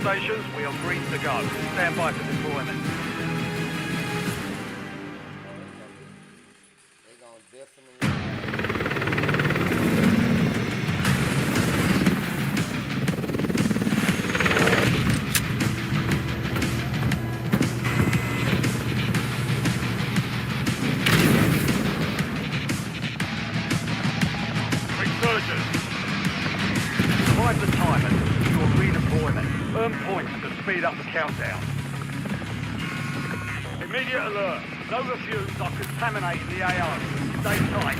Stations, we are green to go. Stand by for deployment. Resurgence. Survive the time and secure redeployment. Earn points to speed up the countdown. Immediate alert. No refuels are contaminating the AO. Stay tight.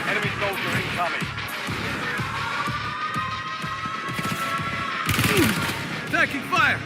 Enemy soldier incoming. Attacking fire!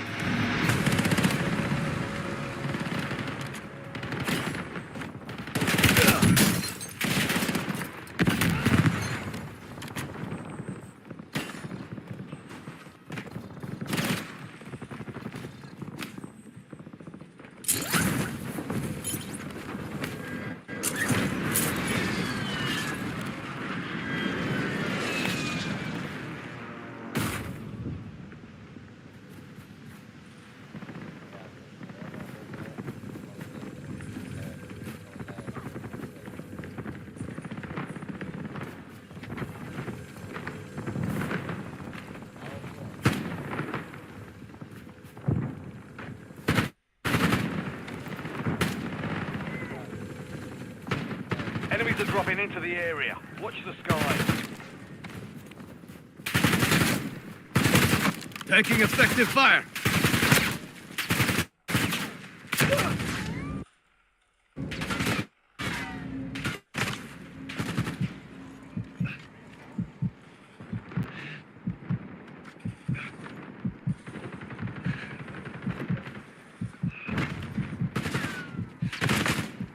Enemies are dropping into the area. Watch the skies. Taking effective fire!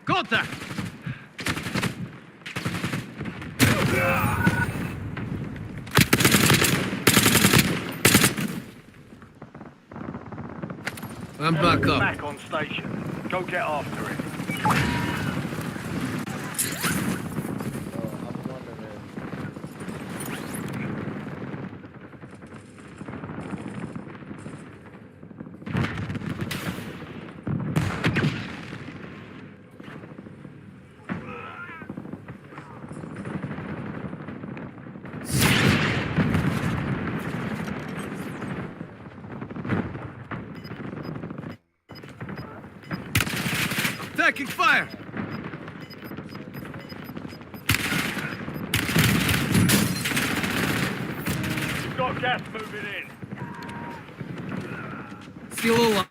Contact! I'm back up. Back on station. Go get after it. Taking fire! You've got gas moving in. Seal alive.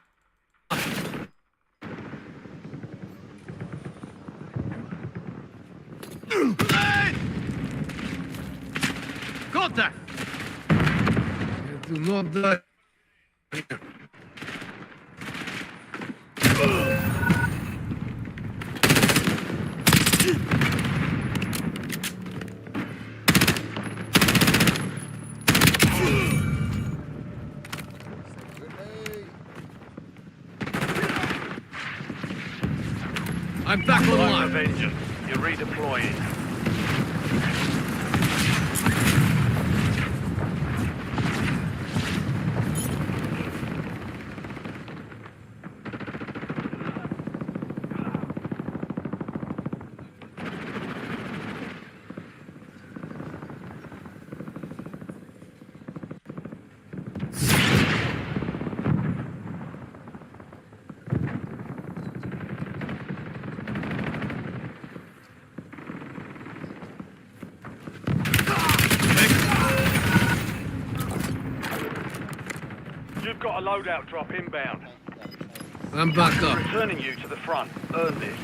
Contact! Do not die. I'm back Line online. of engine. You're redeploying. You've got a loadout drop inbound. I'm back up. Returning you to the front. Earn this.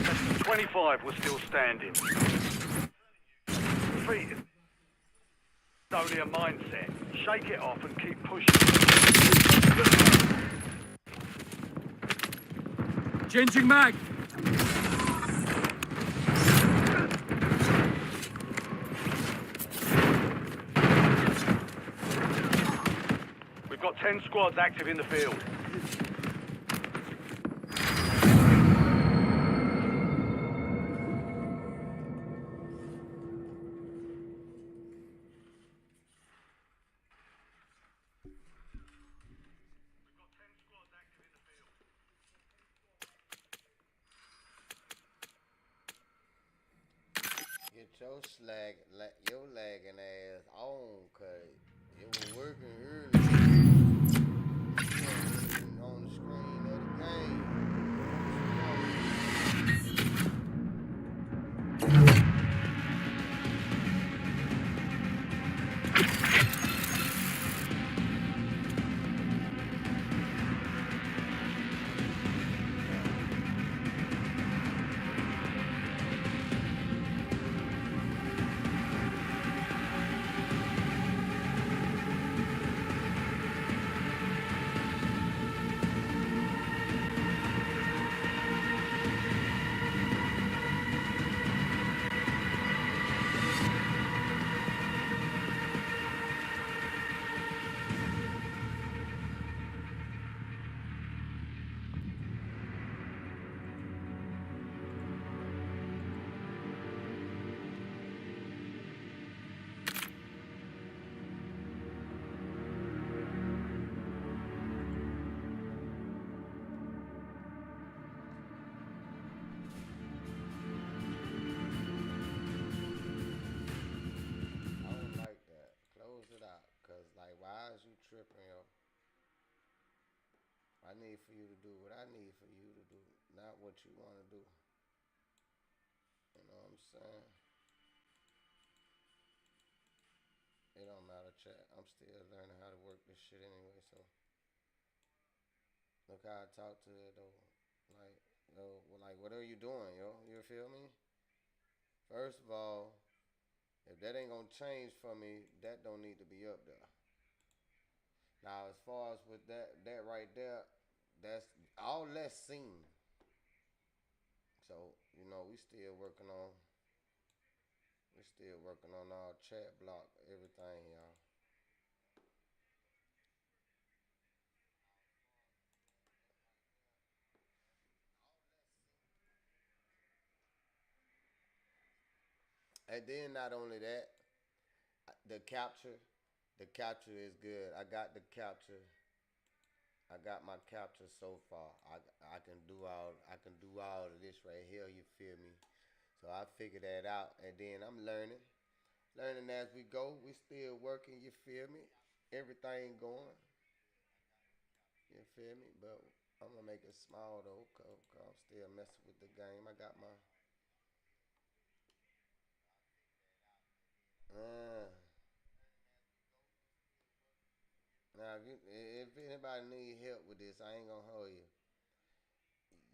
Section 25 was still standing. Defeat is only a mindset. Shake it off and keep pushing. Changing mag. We've got 10 squads active in the field. Get your lagging ass on, cause it was working early on the screen of the game. Tripping, yo. I need for you to do what I need for you to do, not what you want to do. You know what I'm saying? It don't matter, chat. I'm still learning how to work this shit anyway, so. Look how I talk to it, though. Like, yo, like, what are you doing, yo? You feel me? First of all, if that ain't gonna change for me, that don't need to be up there. Now, as far as with that right there, that's all that's seen. So, you know, we still working on our chat block, everything, y'all. And then not only that, the capture is good. I got the capture. I got my capture so far. I can do all of this right here. You feel me? So I figured that out, and then I'm learning as we go. We still working. You feel me? Everything going. You feel me? But I'm gonna make it small though, cause I'm still messing with the game. I got my uh, now if anybody need help with this, I ain't gonna hold you.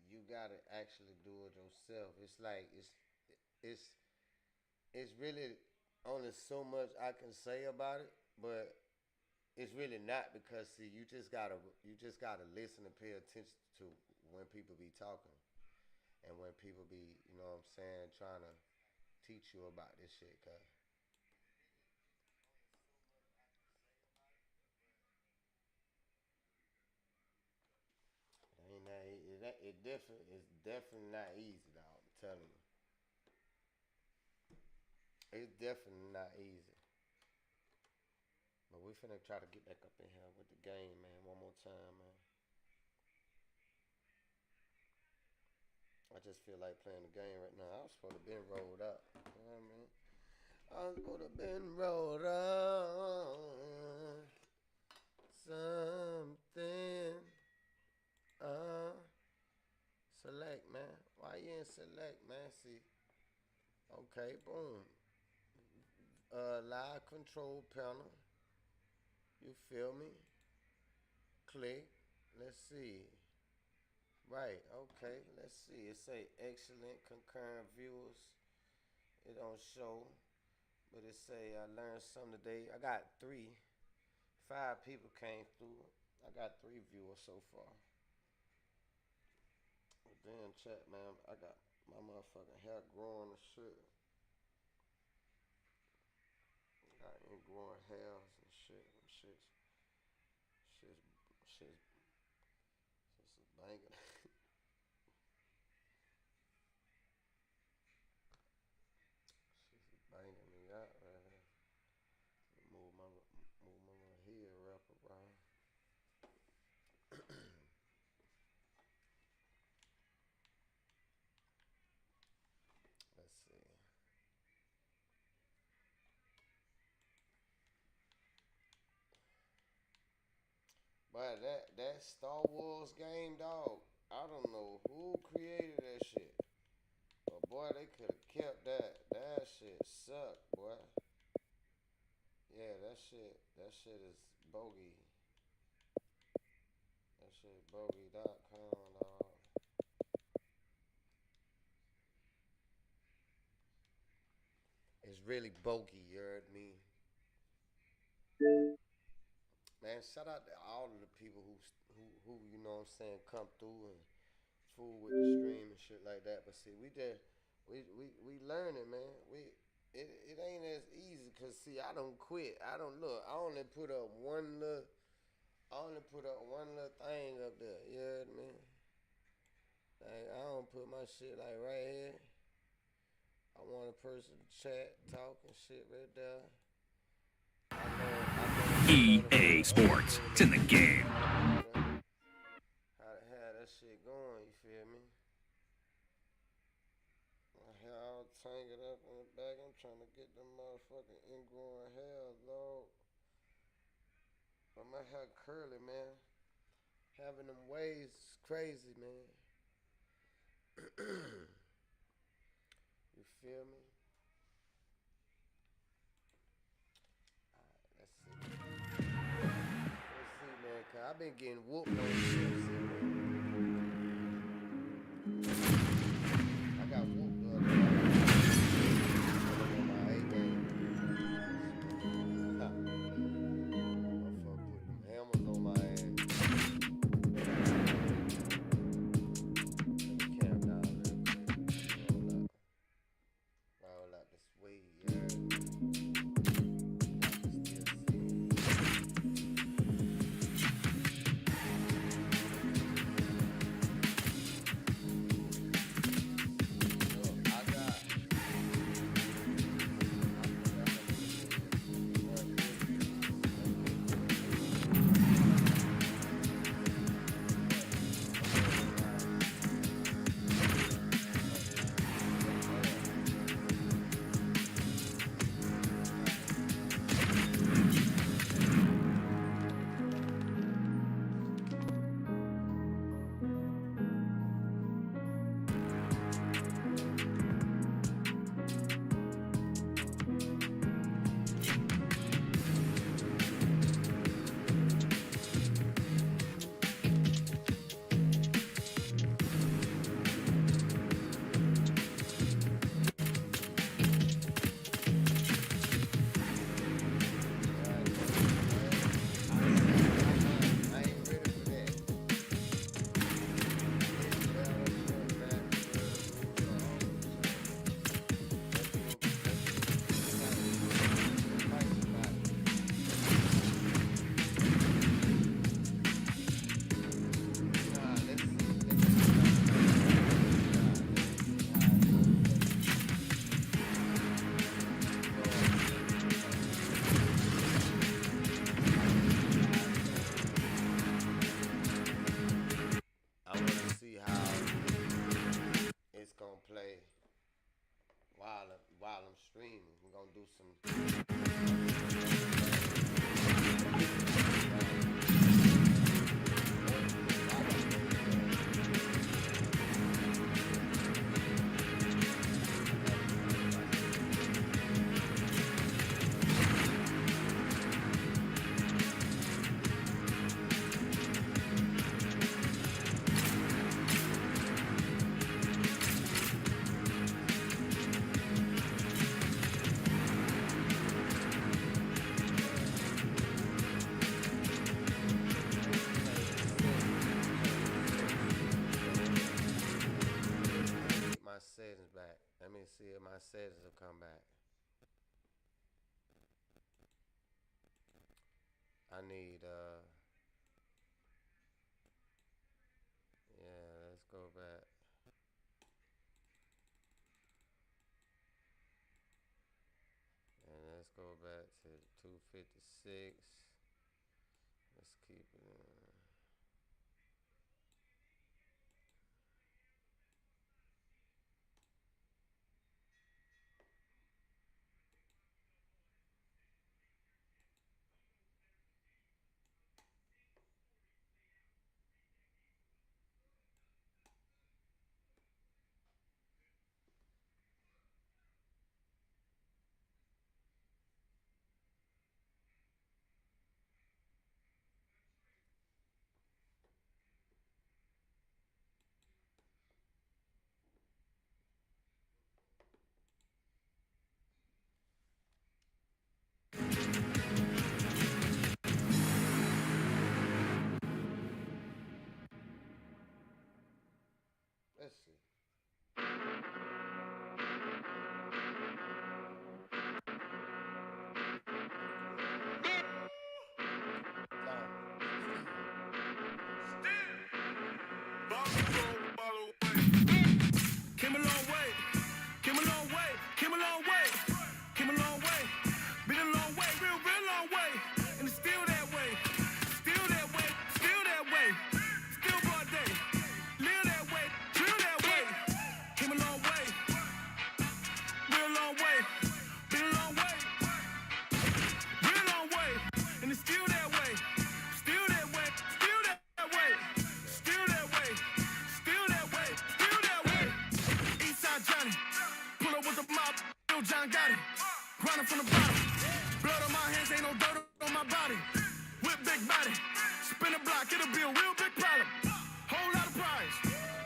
You gotta actually do it yourself. It's it's really only so much I can say about it, but it's really not because see you just gotta listen and pay attention to when people be talking and when people be what I'm saying trying to teach you about this shit. Cause it ain't that it's definitely not easy, dog. I'm telling you, it's definitely not easy. But we finna try to get back up in here with the game, man. One more time, man. I just feel like playing the game right now. I was supposed to been rolled up. You know what I mean? I was supposed to been rolled up. Something. Uh, select, man. Why you ain't select, man? See. Okay, boom. Live control panel. You feel me? Click. Let's see. Right, okay, let's see. It say excellent concurrent viewers. It don't show, but it say I learned something today. I got 5 people came through. I got 3 viewers so far. Damn chat, man. I got my motherfucking hair growing and shit. I got ingrowing hairs and shit. Shit's, shit's, shit's banging. Shit's banging me out right here. Move my little head wrap around. Let's see. But that Star Wars game, dog. I don't know who created that shit. But boy, they could have kept that. That shit sucked, boy. Yeah, that shit is bogey. That shit bogey.com, dog. It's really bogey, you heard me? Man, shout out to all of the people who you know what I'm saying come through and fool with the stream and shit like that. But see, we learning, man. It ain't as easy cause see, I don't quit. I don't look. I only put up one little thing up there. You heard me? Like I don't put my shit like right here. I want a person to chat, talk and shit right there. EA Sports. It's in the game. How to have that shit going, you feel me? My hair all tangled up in the back. I'm trying to get them motherfucking ingrowing hairs, Lord. But my hair curly, man. Having them waves is crazy, man. You feel me? Alright, let's see. Let's see, man, cause I've been getting whooped on this shit, man. I got whooped the other day. On my A game. Motherfucker put them hammers on my ass. Let me calm down real quick. Roll up this weed, yeah. mean? We're gonna do some. My settings back. Let me see if my settings have come back. I need yeah, let's go back. And let's go back to 256. Let's keep it in. Let's see. Came a long way, came a long way, came a long way, came a long way, been a long way, real long way, and it's still that way, still that way, still that way, still broad day, live that way, drill that way, came a long way, real long way, been a long way, real long way, and it's still that way, still that way, still that way, still that way, still that way, still that way. Eastside Johnny, pull up with the mob, Lil John got it. Grinding from the bottom, blood on my hands, ain't no dirt on my body. Whip big body, spin a block, it'll be a real big problem. Whole lot of prize,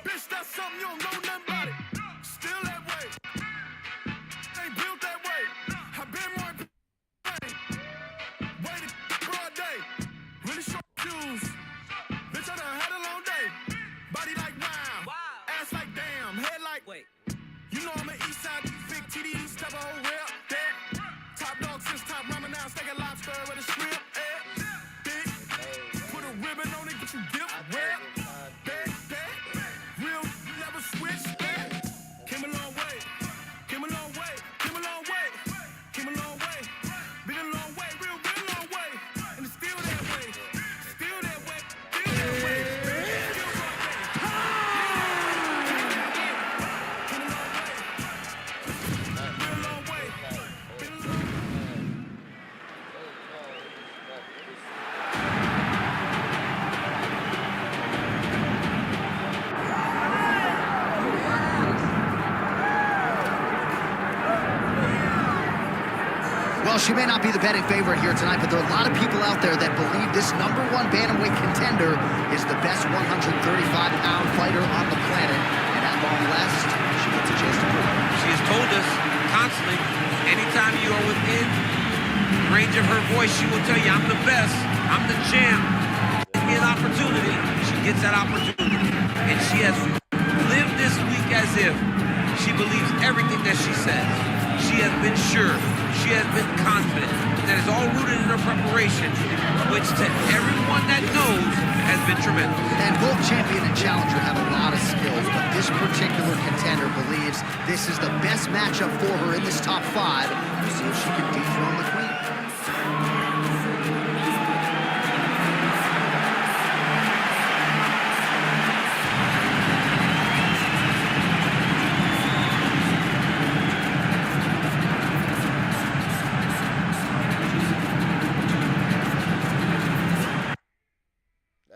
bitch, that's something you don't know nothing about it. Still that way, ain't built that way. I been more pain, waited broad day, really short shoes. Bitch, I done had a long day. Body like wow, ass like damn, head like wait. You know I'm an east side, big TD, step a whole rep, that. Top dog since top ramen now, steak a lobster with a shrimp, big, put a ribbon on it, get you dip, rap, that, real, never switch, came a long way, came a long way, came a long way, came a long way, been a long way, real long way, and it's still that way, still that way, still that way, still that way. Well, she may not be the betting favorite here tonight, but there are a lot of people out there that believe this #1 bantamweight contender is the best 135-pound fighter on the planet. And at long last, she gets a chance to prove it. She has told us constantly, anytime you are within range of her voice, she will tell you, I'm the best, I'm the champ. Give me an opportunity, she gets that opportunity. And she has lived this week as if she believes everything that she says. She has been sure, she has been confident. That is all rooted in her preparation, which to everyone that knows has been tremendous. And both champion and challenger have a lot of skills, but this particular contender believes this is the best matchup for her in this top 5. We'll see if she can dethrone the queen.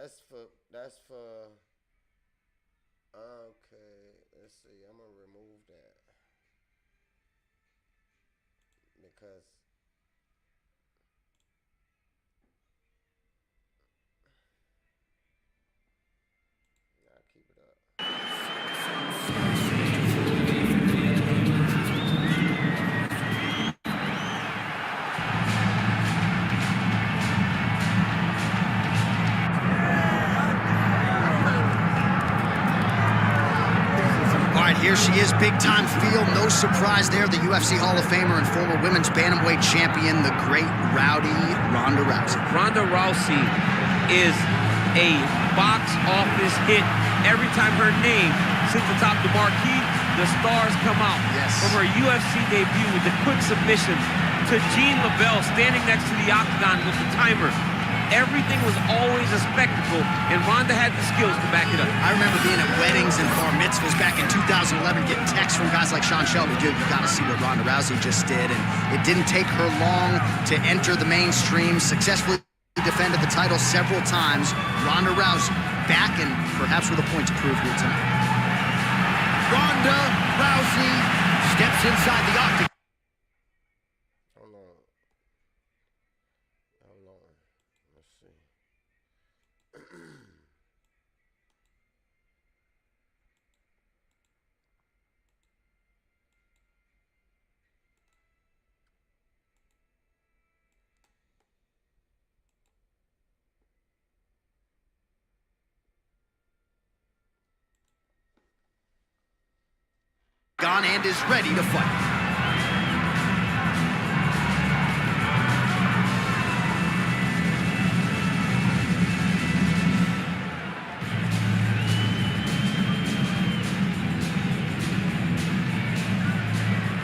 That's for. Okay, let's see. I'm gonna remove that because I'll keep it up. All right, here she is, big-time field. No surprise there, the UFC Hall of Famer and former women's bantamweight champion, the great Rowdy Ronda Rousey. Ronda Rousey is a box office hit. Every time her name sits atop the marquee, the stars come out. Yes. From her UFC debut with the quick submissions to Jean LaBelle standing next to the octagon with the timer. Everything was always a spectacle, and Ronda had the skills to back it up. I remember being at weddings and bar mitzvahs back in 2011, getting texts from guys like Sean Shelby, dude, you gotta see what Ronda Rousey just did. And it didn't take her long to enter the mainstream, successfully defended the title several times. Ronda Rousey back and perhaps with a point to prove here tonight. Ronda Rousey steps inside the octagon. Hold on. Let's see. Gone and is ready to fight.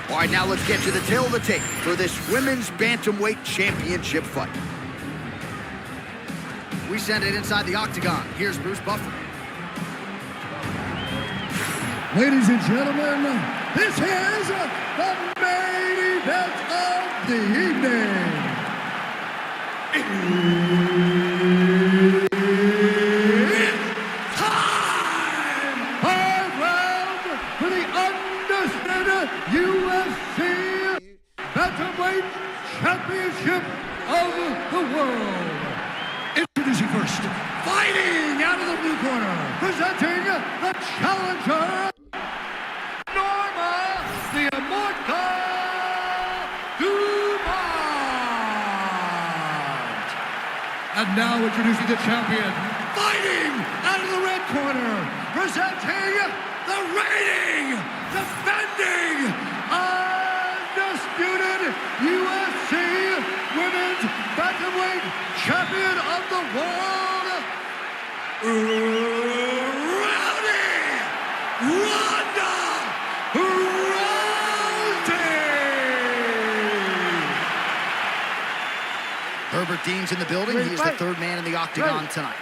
All right, now let's get to the tail of the tape for this women's bantamweight championship fight. We send it inside the octagon. Here's Bruce Buffer. Ladies and gentlemen, this is the main event of the evening. It's time! High round for the undisputed UFC Bantamweight Championship of the world. Introducing first, fighting out of the blue corner, presenting the challenger, Norma the Immortal Dumont. And now introducing the champion, fighting out of the red corner, presenting the reigning, defending, undisputed UFC Women's Bantamweight Champion of the world, Rowdy Ronda Rousey. Herbert Dean's in the building. He is the third man in the octagon tonight.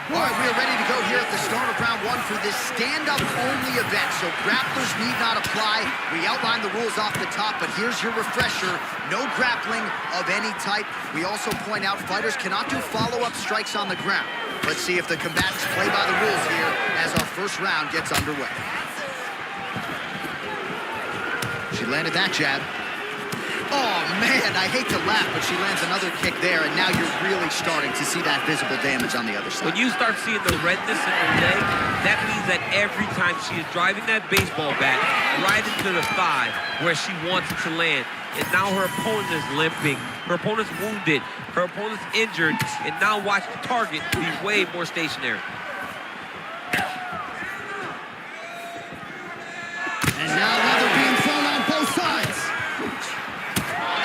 All right, we are ready to go here at the start of round one for this stand-up only event, so grapplers need not apply. We outlined the rules off the top, but here's your refresher. No grappling of any type. We also point out fighters cannot do follow-up strikes on the ground. Let's see if the combatants play by the rules here as our first round gets underway. She landed that jab. Oh, man, I hate to laugh, but she lands another kick there, and now you're really starting to see that visible damage on the other side. When you start seeing the redness in her leg, that means that every time she is driving that baseball bat right into the thigh where she wants it to land, and now her opponent is limping, her opponent's wounded, her opponent's injured, and now watch the target be way more stationary. And now leather being thrown on both sides.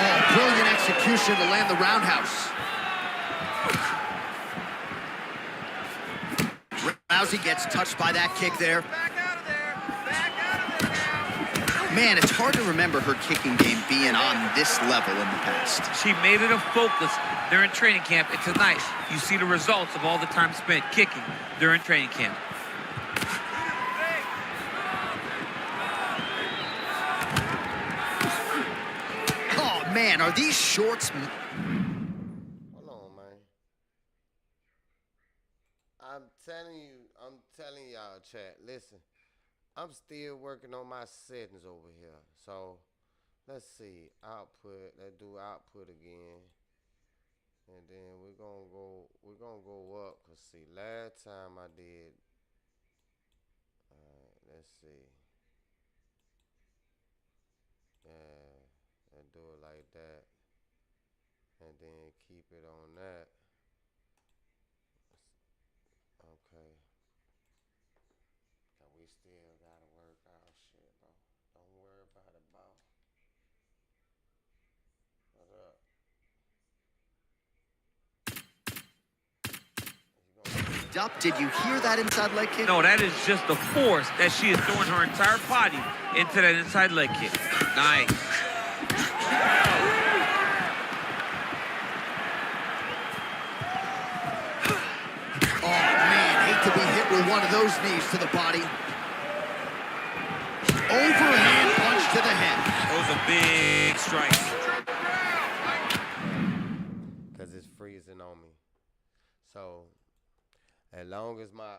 Oh, brilliant execution to land the roundhouse. Rousey gets touched by that kick there. Man, it's hard to remember her kicking game being on this level in the past. She made it a focus during training camp, and tonight you see the results of all the time spent kicking during training camp. Oh, man, are these shorts... Hold on, man. I'm telling y'all, chat. Listen, I'm still working on my settings over here. So let's see, output. Let's do output again, and then we're gonna go up. Cause see, last time I did. Let's see. Yeah, and do it like that, and then keep it on that. Okay. But we still gotta work out shit, bro. Don't worry about it, bro. What up? Dup, did you hear that inside leg kick? No, that is just the force that she is throwing her entire body into that inside leg kick. Nice. Oh, man, hate to be hit with one of those knees to the body. Overhand punch to the head. That was a big strike. Cause it's freezing on me. So, as long as my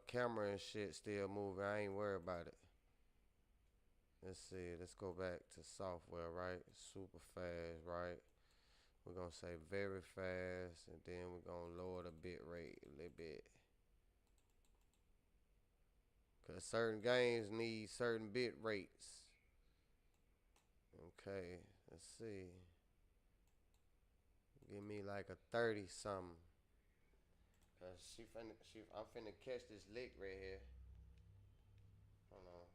camera and shit still moving, I ain't worried about it. Let's see. Let's go back to software, right? Super fast, right? We're gonna say very fast, and then we're gonna lower the bit rate a little bit. Cause certain games need certain bit rates. Okay, let's see. Give me like a 30 something. Cause I'm finna catch this lick right here. Hold on.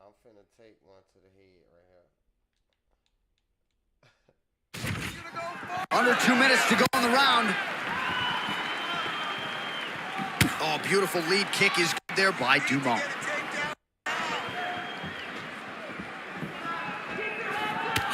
I'm finna take one to the head right here. Under 2 minutes to go in the round. Oh, beautiful lead kick is good there by Dumont.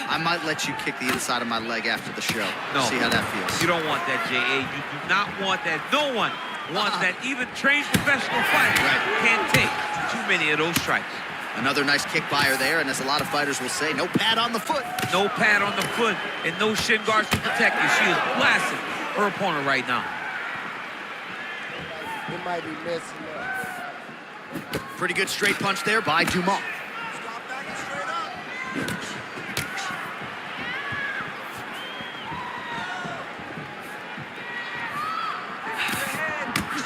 I might let you kick the inside of my leg after the show. No. See how that feels. You don't want that, J.A. You do not want that. No one wants that. Even trained professional fighters can't take too many of those strikes. Another nice kick by her there, and as a lot of fighters will say, no pad on the foot. No pad on the foot and no shin guards to protect you. She is blasting her opponent right now. It might be messing up. Pretty good straight punch there by Dumont.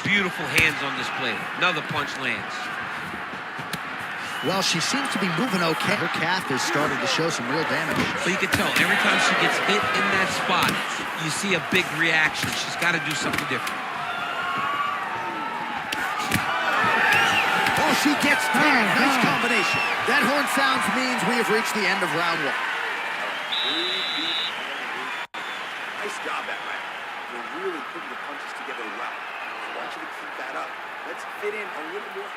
Beautiful hands on display. Another punch lands. Well, she seems to be moving okay. Her calf has started to show some real damage. But you can tell every time she gets hit in that spot, you see a big reaction. She's got to do something different. Oh, she gets tagged. Nice combination. That horn sounds means we have reached the end of round one. Nice job, that round. You're really putting the punches together well. I want you to keep that up. Let's fit in a little more.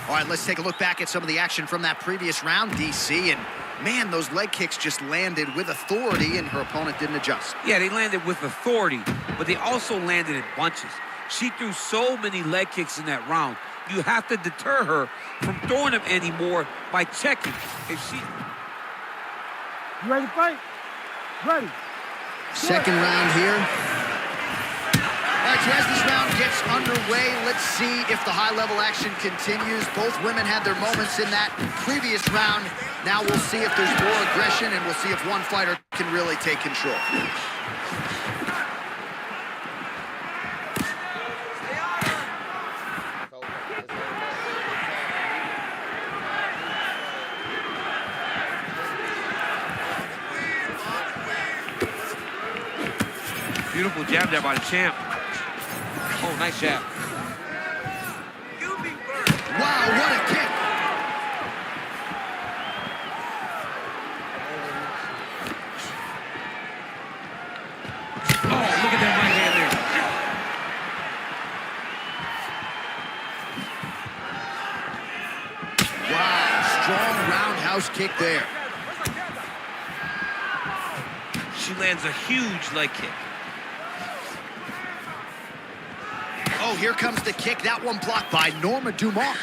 All right, let's take a look back at some of the action from that previous round, DC. And, man, those leg kicks just landed with authority, and her opponent didn't adjust. Yeah, they landed with authority, but they also landed in bunches. She threw so many leg kicks in that round. You have to deter her from throwing them anymore by checking. If she... You ready to fight? Ready. Second round here. All right, so as this round gets underway, let's see if the high-level action continues. Both women had their moments in that previous round. Now we'll see if there's more aggression, and we'll see if one fighter can really take control. Beautiful jab there by the champ. Oh, nice jab. Wow, what a kick. Oh, look at that right hand there. Wow, strong roundhouse kick there. She lands a huge leg kick. Oh, here comes the kick. That one blocked by Norma Dumont.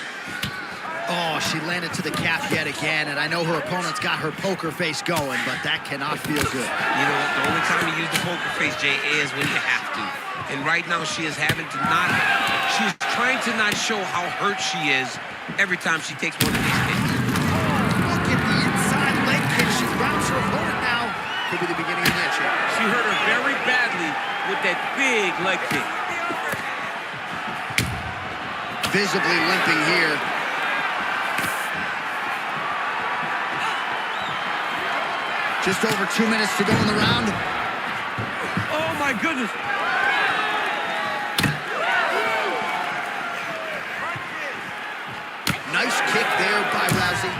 Oh, she landed to the calf yet again, and I know her opponent's got her poker face going, but that cannot feel good. You know, the only time you use the poker face, Jay, is when you have to. And right now, she's trying to not show how hurt she is every time she takes one of these kicks. Look at the inside leg kick. She rounds her opponent now. Could be the beginning of that shit. She hurt her very badly with that big leg kick. Visibly limping here. Just over 2 minutes to go in the round. Oh, my goodness. Nice kick there by Rousey.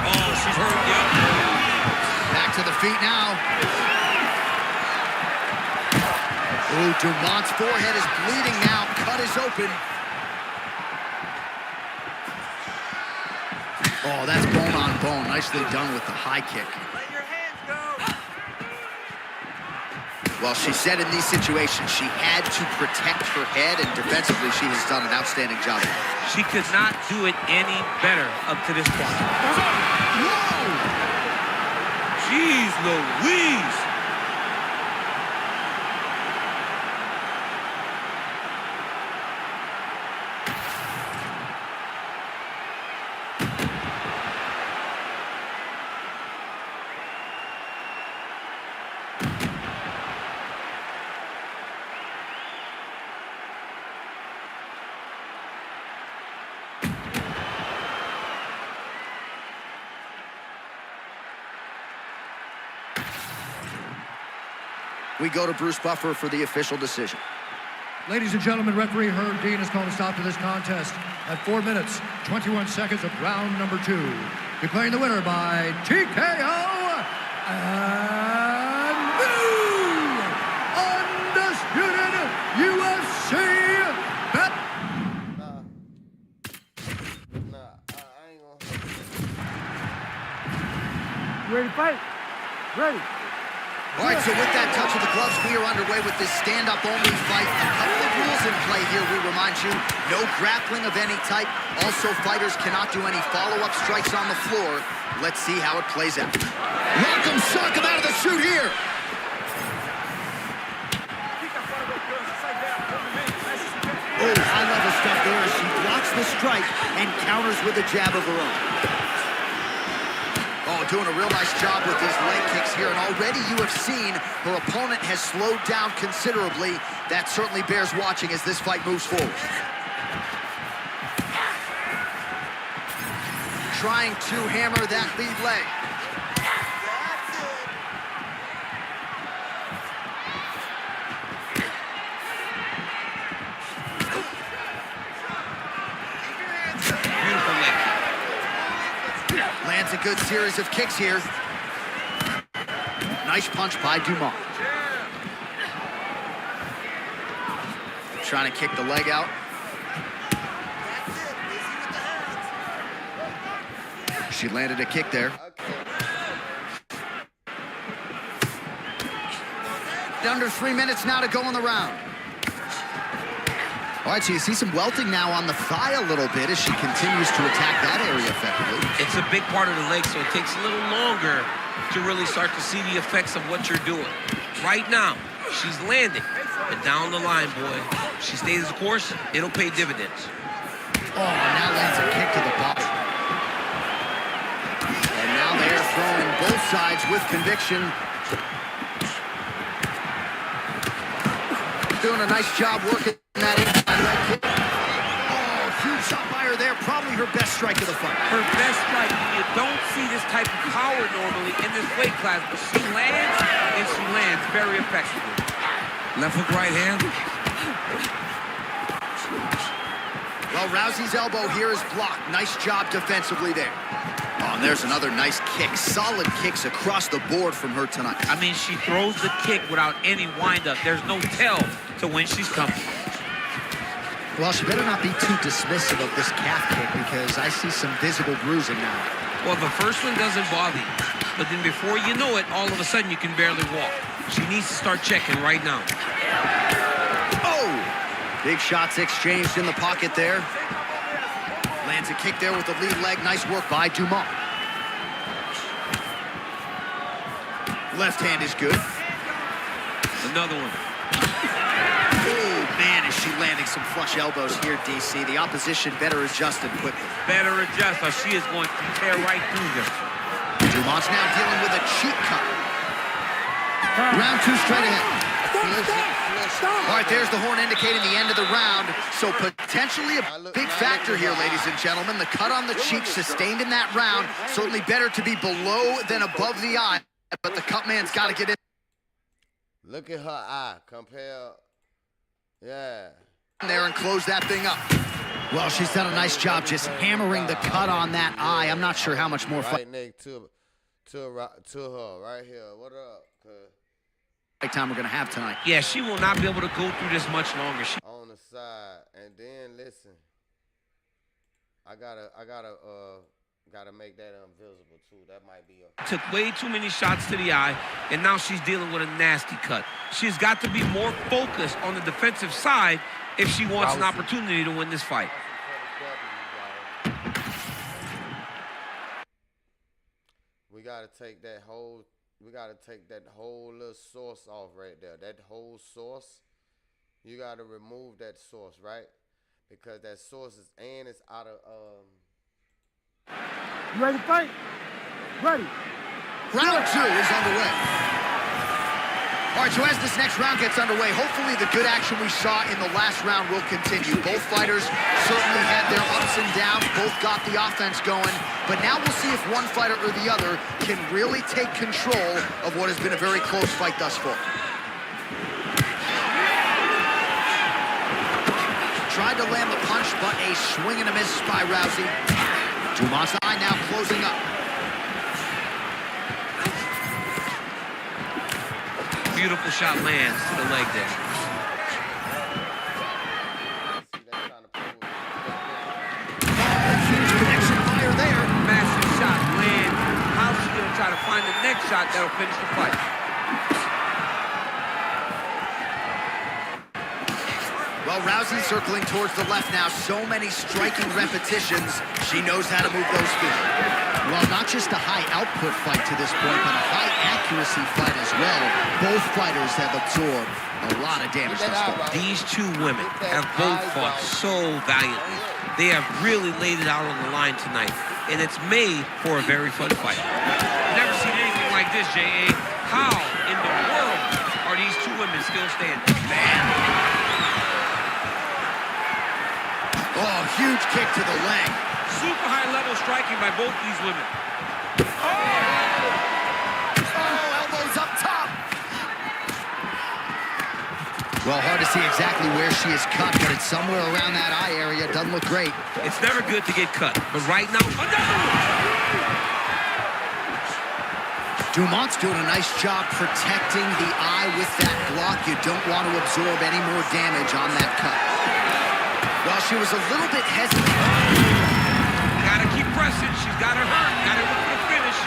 Oh, she's hurt, yep. Back to the feet now. Ooh, Dumont's forehead is bleeding now. Cut is open. Oh, that's bone on bone. Nicely done with the high kick. Let your hands go. Well, she said in these situations she had to protect her head, and defensively she has done an outstanding job. She could not do it any better up to this point. Whoa! Jeez Louise. We go to Bruce Buffer for the official decision. Ladies and gentlemen, referee Herb Dean has called a stop to this contest at 4 minutes, 21 seconds of round number 2. Declaring the winner by TKO and new undisputed UFC I ain't gonna. You ready to fight? Ready. All right, so with that touch of the gloves, we are underway with this stand-up-only fight. A couple of rules in play here, we remind you. No grappling of any type. Also, fighters cannot do any follow-up strikes on the floor. Let's see how it plays out. Lock him, sock him out of the shoot here. Oh, high-level stuff there as she blocks the strike and counters with a jab of her own. Oh, doing a real nice job with these leg kicks here. And already you have seen her opponent has slowed down considerably. That certainly bears watching as this fight moves forward. Trying to hammer that lead leg. Beautiful leg. Lands a good series of kicks here. Nice punch by Dumont. Trying to kick the leg out. She landed a kick there. Under 3 minutes now to go in the round. All right, so you see some welting now on the thigh a little bit as she continues to attack that area effectively. It's a big part of the leg, so it takes a little longer to really start to see the effects of what you're doing. Right now, she's landing, but down the line, boy, she stays the course, it'll pay dividends. Oh, now lands a kick to the body. And now they're throwing both sides with conviction. Doing a nice job working that inside leg kick. Oh, huge shot by her there. Probably her best strike of the fight. Her best strike, you don't see this type of power normally in this weight class, but she lands, and she lands very effectively. Left hook, right hand. Well, Rousey's elbow here is blocked. Nice job defensively there. Oh, and there's another nice kick. Solid kicks across the board from her tonight. I mean, she throws the kick without any wind-up. There's no tell to when she's coming. Well, she better not be too dismissive of this calf kick because I see some visible bruising now. Well, the first one doesn't bother you, but then before you know it, all of a sudden you can barely walk. She needs to start checking right now. Oh! Big shots exchanged in the pocket there. Lands a kick there with the lead leg. Nice work by Dumont. Left hand is good. Another one. Oh, man, is she landing some flush elbows here, DC. The opposition better adjusted quickly. Better adjust or she is going to tear right through them. Dumont's now dealing with a cheek cut. Round 2 straight ahead. All right, there's the horn indicating the end of the round. So potentially a big factor here, ladies and gentlemen. The cut on the cheek sustained in that round. Certainly better to be below than above the eye. But the cut man's got to get in Look at her eye. Compare. Yeah. there and close that thing up. Well, she's done a nice job just hammering the cut on that eye. I'm not sure how much more Right, Nick, to her right here. What up? time we're going to have tonight. Yeah, she will not be able to go through this much longer. On the side, and then listen. I gotta make that invisible too. That might be a. Took way too many shots to the eye, and now she's dealing with a nasty cut. She's got to be more focused on the defensive side if she wants an opportunity to win this fight. We gotta take that whole. We gotta take that whole little sauce off right there. That whole sauce. You gotta remove that sauce, right? Because that sauce is out of You ready to fight? Ready. Round 2 is underway. All right, so as this next round gets underway, hopefully the good action we saw in the last round will continue. Both fighters certainly had their ups and downs. Both got the offense going. But now we'll see if one fighter or the other can really take control of what has been a very close fight thus far. Tried to land the punch, but a swing and a miss by Rousey. Dumont's eye now closing up. Beautiful shot lands to the leg there. Huge connection fire there. Massive shot land. How's she going to try to find the next shot that'll finish the fight? Well, Rousey circling towards the left now. So many striking repetitions. She knows how to move those feet. Well, not just a high output fight to this point, but a high accuracy fight as well. Both fighters have absorbed a lot of damage thus far. These two women have both fought so valiantly. They have really laid it out on the line tonight, and it's made for a very fun fight. Never seen anything like this, J.A. How in the world are these two women still standing? Man. Oh, huge kick to the leg. Super high-level striking by both these women. Oh, elbows up top. Well, hard to see exactly where she is cut, but it's somewhere around that eye area. Doesn't look great. It's never good to get cut, but right now, another one. Dumont's doing a nice job protecting the eye with that block. You don't want to absorb any more damage on that cut. Well, she was a little bit hesitant. Gotta keep pressing. She's got her hurt. Gotta look for the finish.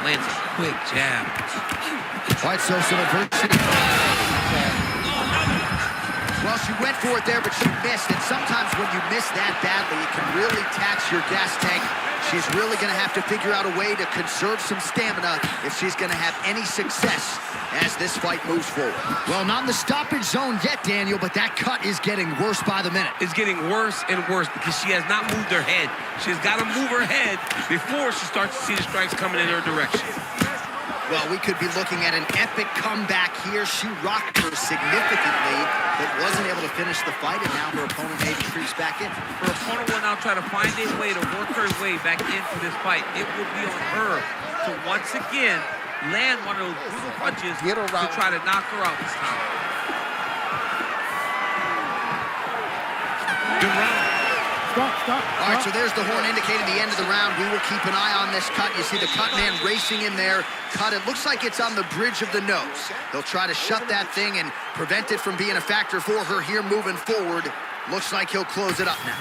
Lands a quick jab. All right, so some adversity. Well, she went for it there, but she missed. And sometimes when you miss that badly, it can really tax your gas tank. She's really going to have to figure out a way to conserve some stamina if she's going to have any success as this fight moves forward. Well, not in the stoppage zone yet, Daniel, but that cut is getting worse by the minute. It's getting worse and worse because she has not moved her head. She's got to move her head before she starts to see the strikes coming in her direction. Well, we could be looking at an epic comeback here. She rocked her significantly, but wasn't able to finish the fight, and now her opponent maybe creeps back in. Her opponent will now try to find a way to work her way back into this fight. It will be on her to once again land one of those brutal punches to try to knock her out this time. Good round. Stop. All right, so there's the horn indicating the end of the round. We will keep an eye on this cut. You see the cut man racing in there. Cut, it looks like it's on the bridge of the nose. They'll try to shut that thing and prevent it from being a factor for her here moving forward. Looks like he'll close it up now.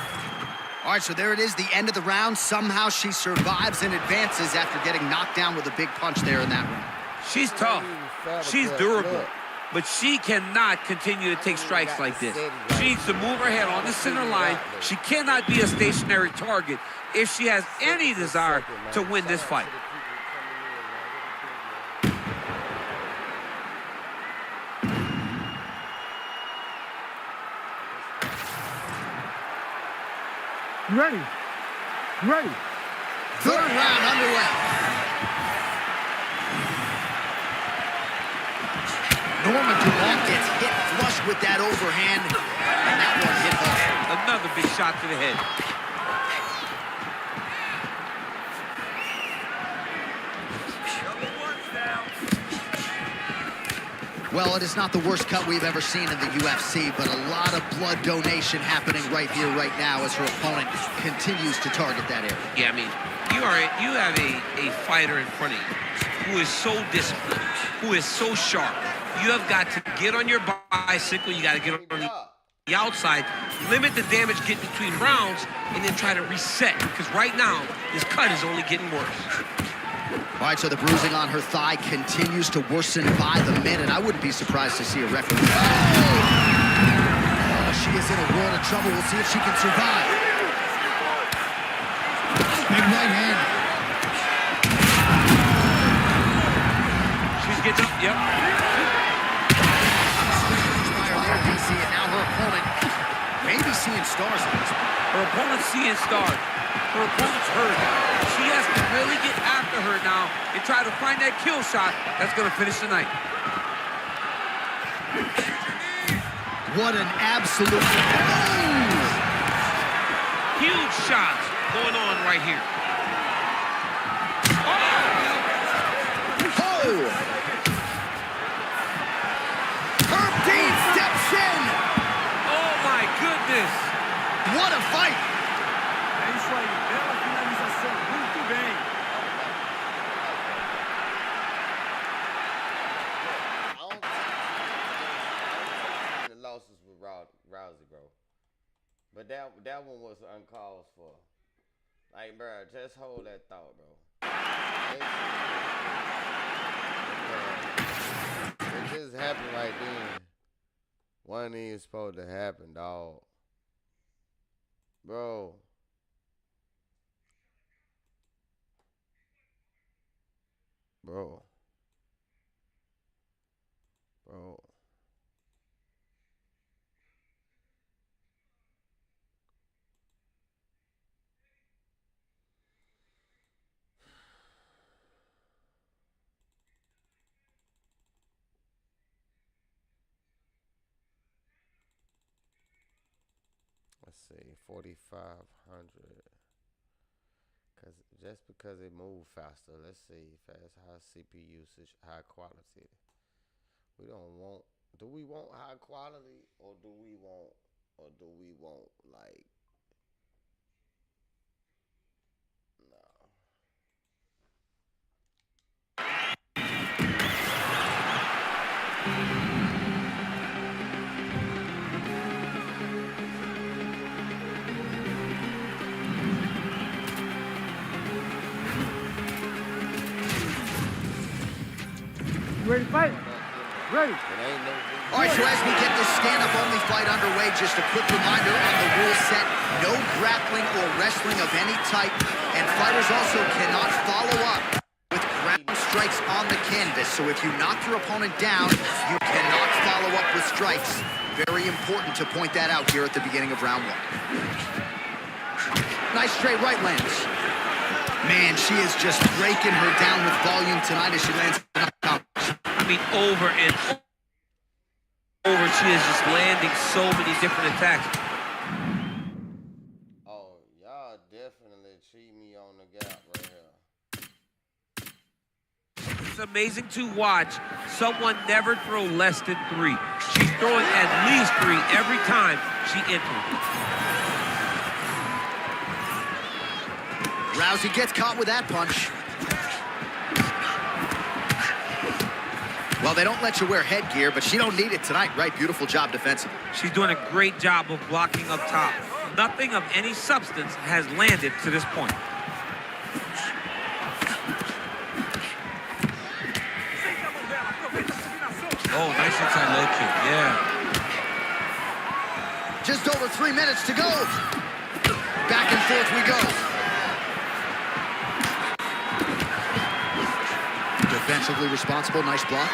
All right, so there it is, the end of the round. Somehow she survives and advances after getting knocked down with a big punch there in that round. She's tough. She's durable. But she cannot continue to take strikes like this. She needs to move her head on the center line. She cannot be a stationary target if she has any desire to win this fight. You ready? Third round underway. Norma Dumont gets hit flush with that overhand, and that one hit hard. Another big shot to the head. Well, it is not the worst cut we've ever seen in the UFC, but a lot of blood donation happening right here, right now, as her opponent continues to target that area. Yeah, I mean, you have a fighter in front of you who is so disciplined, who is so sharp. You have got to get on your bicycle. You got to get on the outside, limit the damage getting between rounds, and then try to reset. Because right now, this cut is only getting worse. All right, so the bruising on her thigh continues to worsen by the minute. I wouldn't be surprised to see a referee. Oh, she is in a world of trouble. We'll see if she can survive. Big right hand. She's getting up, yep. DC, and now her opponent may be seeing stars at this point. Her opponent's seeing stars. Her opponent's hurt. She has to really get after her now and try to find that kill shot that's going to finish the night. What an absolute... Huge shots going on right here. Oh! Herb Dean steps in! Oh my goodness! What a fight! É isso aí, bela finalização, muito bem. I don't think the losses with Rousey, bro. But that one was uncalled for. Like, bro, just hold that thought, bro. It just happened right then. Wasn't even supposed to happen, dog. Bro. Bro. Let's see, 4,500. Just because it moved faster, let's see, fast, high CPU usage, high quality. We don't want. Do we want high quality, or do we want like? No. You ready to fight? Ready. All right, so as we get this stand-up-only fight underway, just a quick reminder on the rule set, no grappling or wrestling of any type, and fighters also cannot follow up with ground strikes on the canvas. So if you knock your opponent down, you cannot follow up with strikes. Very important to point that out here at the beginning of round one. Nice straight right lands. Man, she is just breaking her down with volume tonight as she lands. I mean, over and over, she is just landing so many different attacks. Oh, y'all definitely cheat me on the gap right here. It's amazing to watch someone never throw less than 3. She's throwing at least 3 every time she enters. Rousey gets caught with that punch. Well, they don't let you wear headgear, but she don't need it tonight, right? Beautiful job defensively. She's doing a great job of blocking up top. Nothing of any substance has landed to this point. Oh, nice inside leg kick, yeah. Just over 3 minutes to go. Back and forth we go. Defensively responsible, nice block.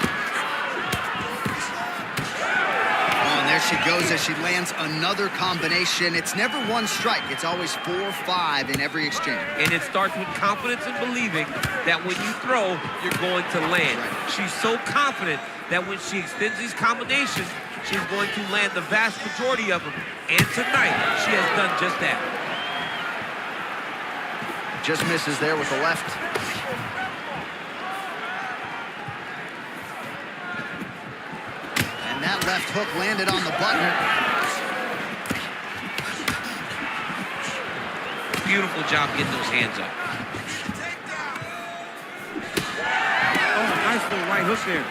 Oh, and there she goes as she lands another combination. It's never one strike. It's always 4 or 5 in every exchange. And it starts with confidence and believing that when you throw, you're going to land. Right. She's She's so confident that when she extends these combinations, she's going to land the vast majority of them. And tonight, she has done just that. Just misses there with the left. And that left hook landed on the button. Beautiful job getting those hands up. Oh, nice little right hook there.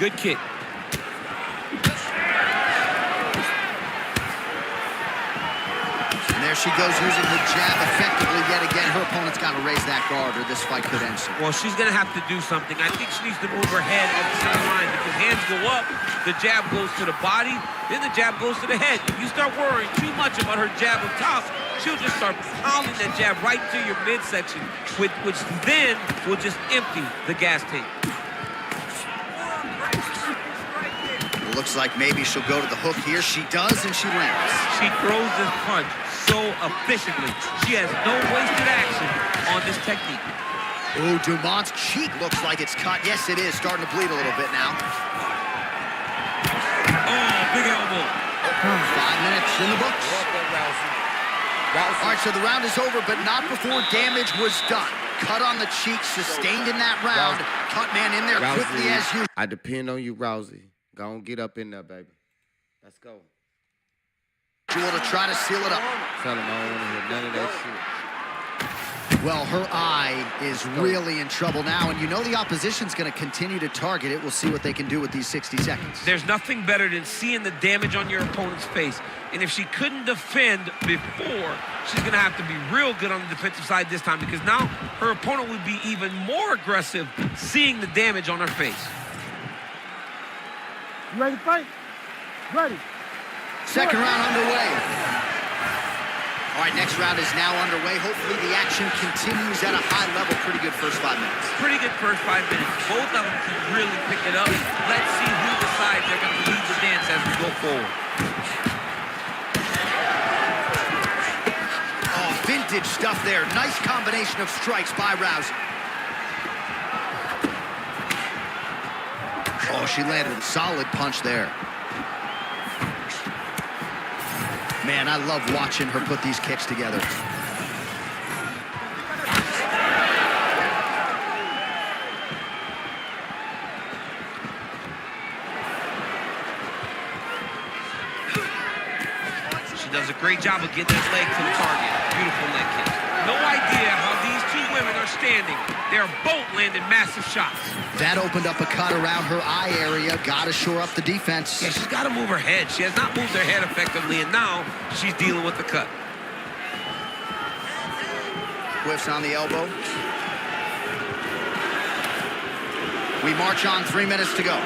Good kick. And there she goes using her jab effectively yet again. Her opponent's got to raise that guard or this fight could end soon. Well, she's going to have to do something. I think she needs to move her head up the center line because hands go up, the jab goes to the body, then the jab goes to the head. If you start worrying too much about her jab up top, she'll just start pounding that jab right to your midsection, which then will just empty the gas tank. It looks like maybe she'll go to the hook here. She does, and she lands. She throws this punch so efficiently. She has no wasted action on this technique. Oh, Dumont's cheek looks like it's cut. Yes, it is. Starting to bleed a little bit now. Oh, big elbow. 5 minutes in the books. All right, so the round is over, but not before damage was done. Cut on the cheek, sustained in that round. Cut man in there quickly as usual. I depend on you, Rousey. Go on, get up in there, baby. Let's go. To try to seal it up. Tell him I don't want to hear none of that shit. Well, her eye is really in trouble now, and you know the opposition's going to continue to target it. We'll see what they can do with these 60 seconds. There's nothing better than seeing the damage on your opponent's face. And if she couldn't defend before, she's going to have to be real good on the defensive side this time because now her opponent would be even more aggressive seeing the damage on her face. You ready to fight? Ready. Second round underway. All right, next round is now underway. Hopefully the action continues at a high level. Pretty good first 5 minutes. Pretty good first 5 minutes. Both of them can really pick it up. Let's see who decides they're going to lead the dance as we go forward. Oh, vintage stuff there. Nice combination of strikes by Rousey. Oh, she landed a solid punch there. Man, I love watching her put these kicks together. She does a great job of getting that leg to the target. Beautiful leg kick. No idea how these two women are standing. They're both landing massive shots. That opened up a cut around her eye area. Got to shore up the defense. Yeah, she's got to move her head. She has not moved her head effectively, and now she's dealing with the cut. Whiffs on the elbow. We march on, 3 minutes to go.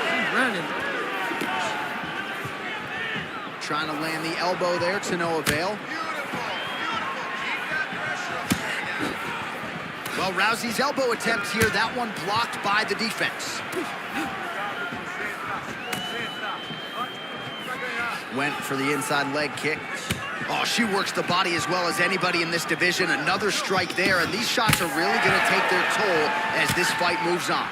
She's running. Trying to land the elbow there to no avail. Well, Rousey's elbow attempt here, that one blocked by the defense. Went for the inside leg kick. Oh, she works the body as well as anybody in this division. Another strike there, and these shots are really going to take their toll as this fight moves on.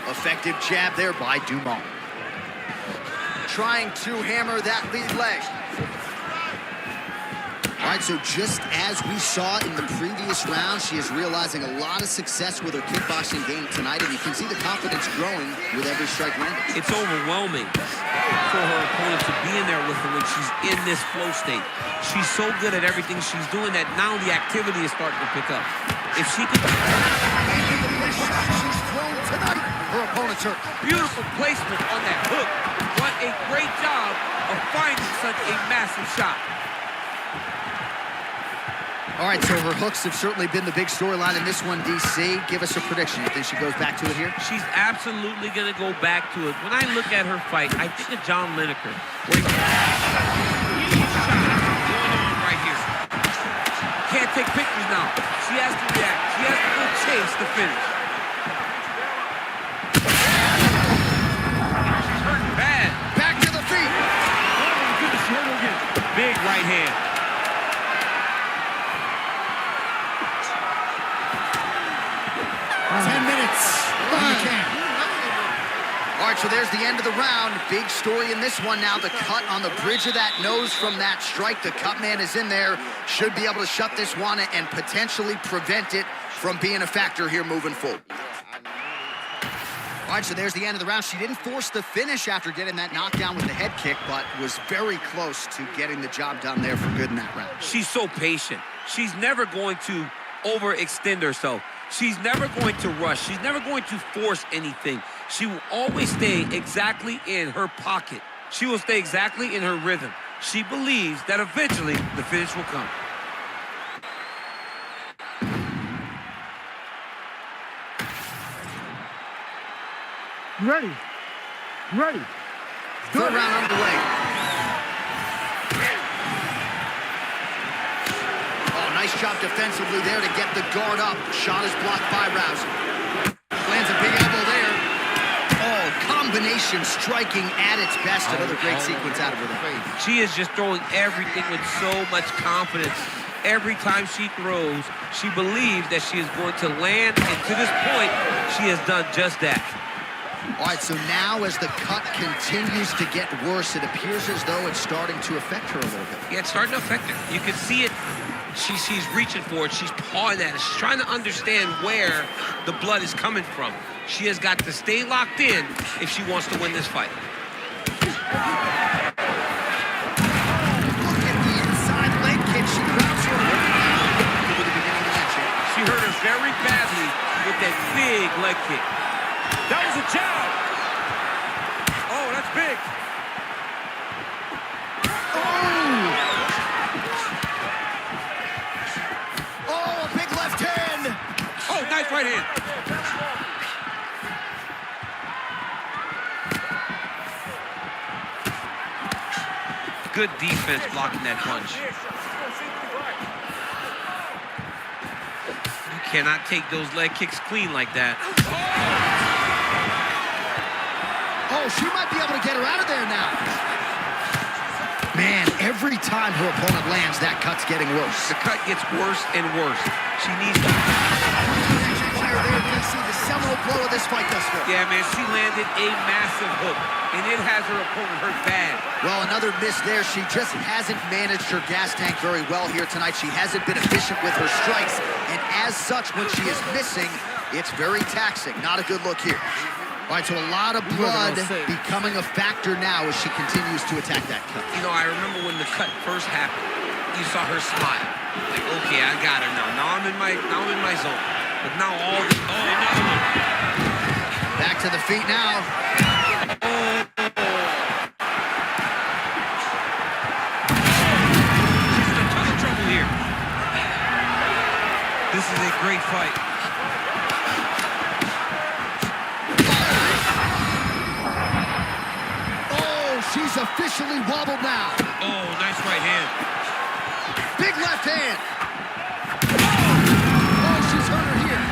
Effective jab there by Dumont. Trying to hammer that lead leg. All right, so just as we saw in the previous round, she is realizing a lot of success with her kickboxing game tonight, and you can see the confidence growing with every strike landed. It's overwhelming for her opponent to be in there with her when she's in this flow state. She's so good at everything she's doing that now the activity is starting to pick up. If she could... She's thrown tonight. Her opponent's hurt. Beautiful placement on that hook. What a great job of finding such a massive shot. All right, so her hooks have certainly been the big storyline in this one, DC. Give us a prediction. You think she goes back to it here? She's absolutely going to go back to it. When I look at her fight, I think of John Lineker. Where he shot going on right here. Can't take pictures now. She has to react. She has to go chase the finish. She's hurting bad. Back to the feet. Oh, my goodness, she hurt her again. Big right hand. All right, so there's the end of the round. Big story in this one now. The cut on the bridge of that nose from that strike. The cut man is in there. Should be able to shut this one and potentially prevent it from being a factor here moving forward. All right, so there's the end of the round. She didn't force the finish after getting that knockdown with the head kick, but was very close to getting the job done there for good in that round. She's so patient. She's never going to overextend herself. She's never going to rush. She's never going to force anything. She will always stay exactly in her pocket. She will stay exactly in her rhythm. She believes that eventually the finish will come. Ready. Ready. Third round underway. Oh, nice job defensively there to get the guard up. Shot is blocked by Rousey. Lands a big elbow there. Oh, combination striking at its best. Another great sequence out of her there. She is just throwing everything with so much confidence. Every time she throws, she believes that she is going to land, and to this point, she has done just that. All right, so now as the cut continues to get worse, it appears as though it's starting to affect her a little bit. Yeah, it's starting to affect her. You can see it. She's reaching for it. She's pawing at it. She's trying to understand where the blood is coming from. She has got to stay locked in if she wants to win this fight. Look at the inside leg kick. She grabs her right now at the beginning of the match. She hurt her very badly with that big leg kick. That was a jab. Oh, that's big. Oh, a big left hand. Oh, nice right hand. Good defense blocking that punch. You cannot take those leg kicks clean like that. Oh, she might be able to get her out of there now. Man, every time her opponent lands, that cut's getting worse. The cut gets worse and worse. She needs to... Here, there, DC, the seminal blow of this fight thus far. Yeah, man, she landed a massive hook, and it has her opponent hurt bad. Well, another miss there. She just hasn't managed her gas tank very well here tonight. She hasn't been efficient with her strikes, and as such, when she is missing, it's very taxing. Not a good look here. All right, so a lot of blood becoming a factor now as she continues to attack that cut. You know, I remember when the cut first happened, you saw her smile. Like, okay, I got her now. Now I'm in my zone. But now all the... Oh, another one. Back to the feet now. She's in a ton of trouble here. This is a great fight. She's officially wobbled now. Oh, nice right hand. Big left hand. Oh, she's hurt her here.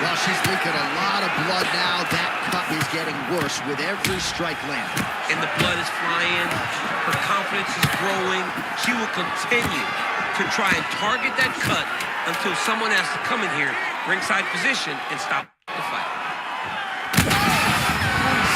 Well, she's leaking a lot of blood now. That cut is getting worse with every strike landed. And the blood is flying. Her confidence is growing. She will continue to try and target that cut until someone has to come in here, ringside position, and stop the fight.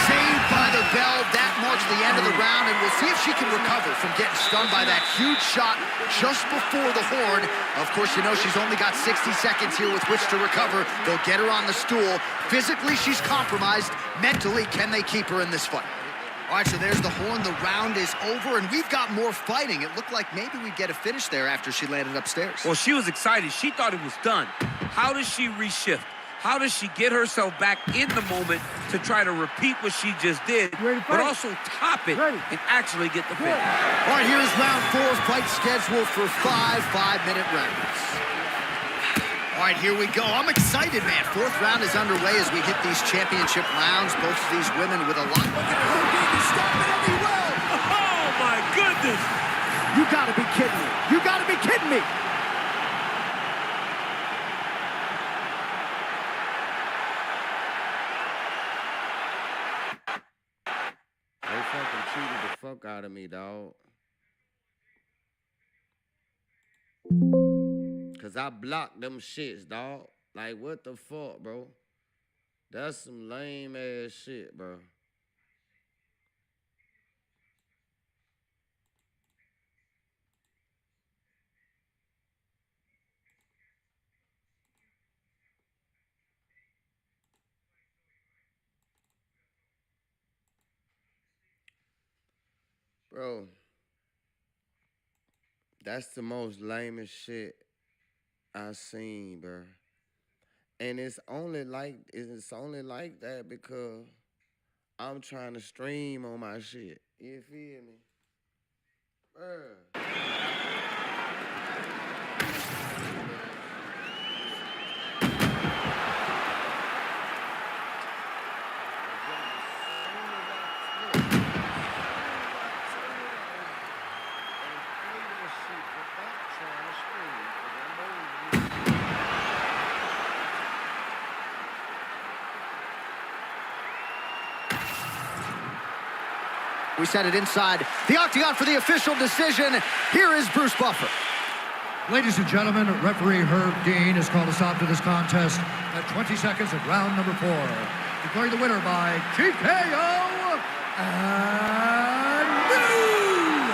Saved by the bell. That marks the end of the round, and we'll see if she can recover from getting stunned by that huge shot just before the horn. Of course, you know she's only got 60 seconds here with which to recover. They'll get her on the stool. Physically, she's compromised. Mentally, can they keep her in this fight? All right, so there's the horn. The round is over, and we've got more fighting. It looked like maybe we'd get a finish there after she landed upstairs. Well, she was excited. She thought it was done. How does she reshift? How does she get herself back in the moment to try to repeat what she just did, but also top it and actually get the finish? All right, here's round 4, fight scheduled for 5 5-minute rounds. All right, here we go. I'm excited, man. 4th round is underway as we hit these championship rounds. Both of these women with a lot. Look at her being stopping any well. Oh, my goodness. You gotta be kidding me. You gotta be kidding me. They fucking cheated the fuck out of me, dog. Cause I blocked them shits, dog. Like, what the fuck, bro? That's some lame ass shit, bro. Bro, that's the most lamest shit I seen, bro. And it's only like that because I'm trying to stream on my shit. You feel me? Bruh. We set it inside the octagon for the official decision. Here is Bruce Buffer. Ladies and gentlemen, referee Herb Dean has called a stop to this contest at 20 seconds of round number 4. Declaring the winner by TKO and new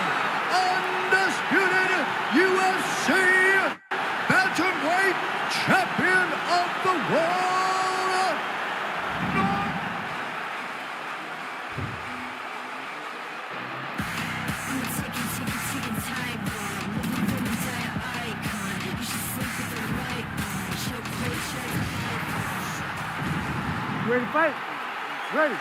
undisputed UFC bantamweight champion of the world. Ready to fight? Ready.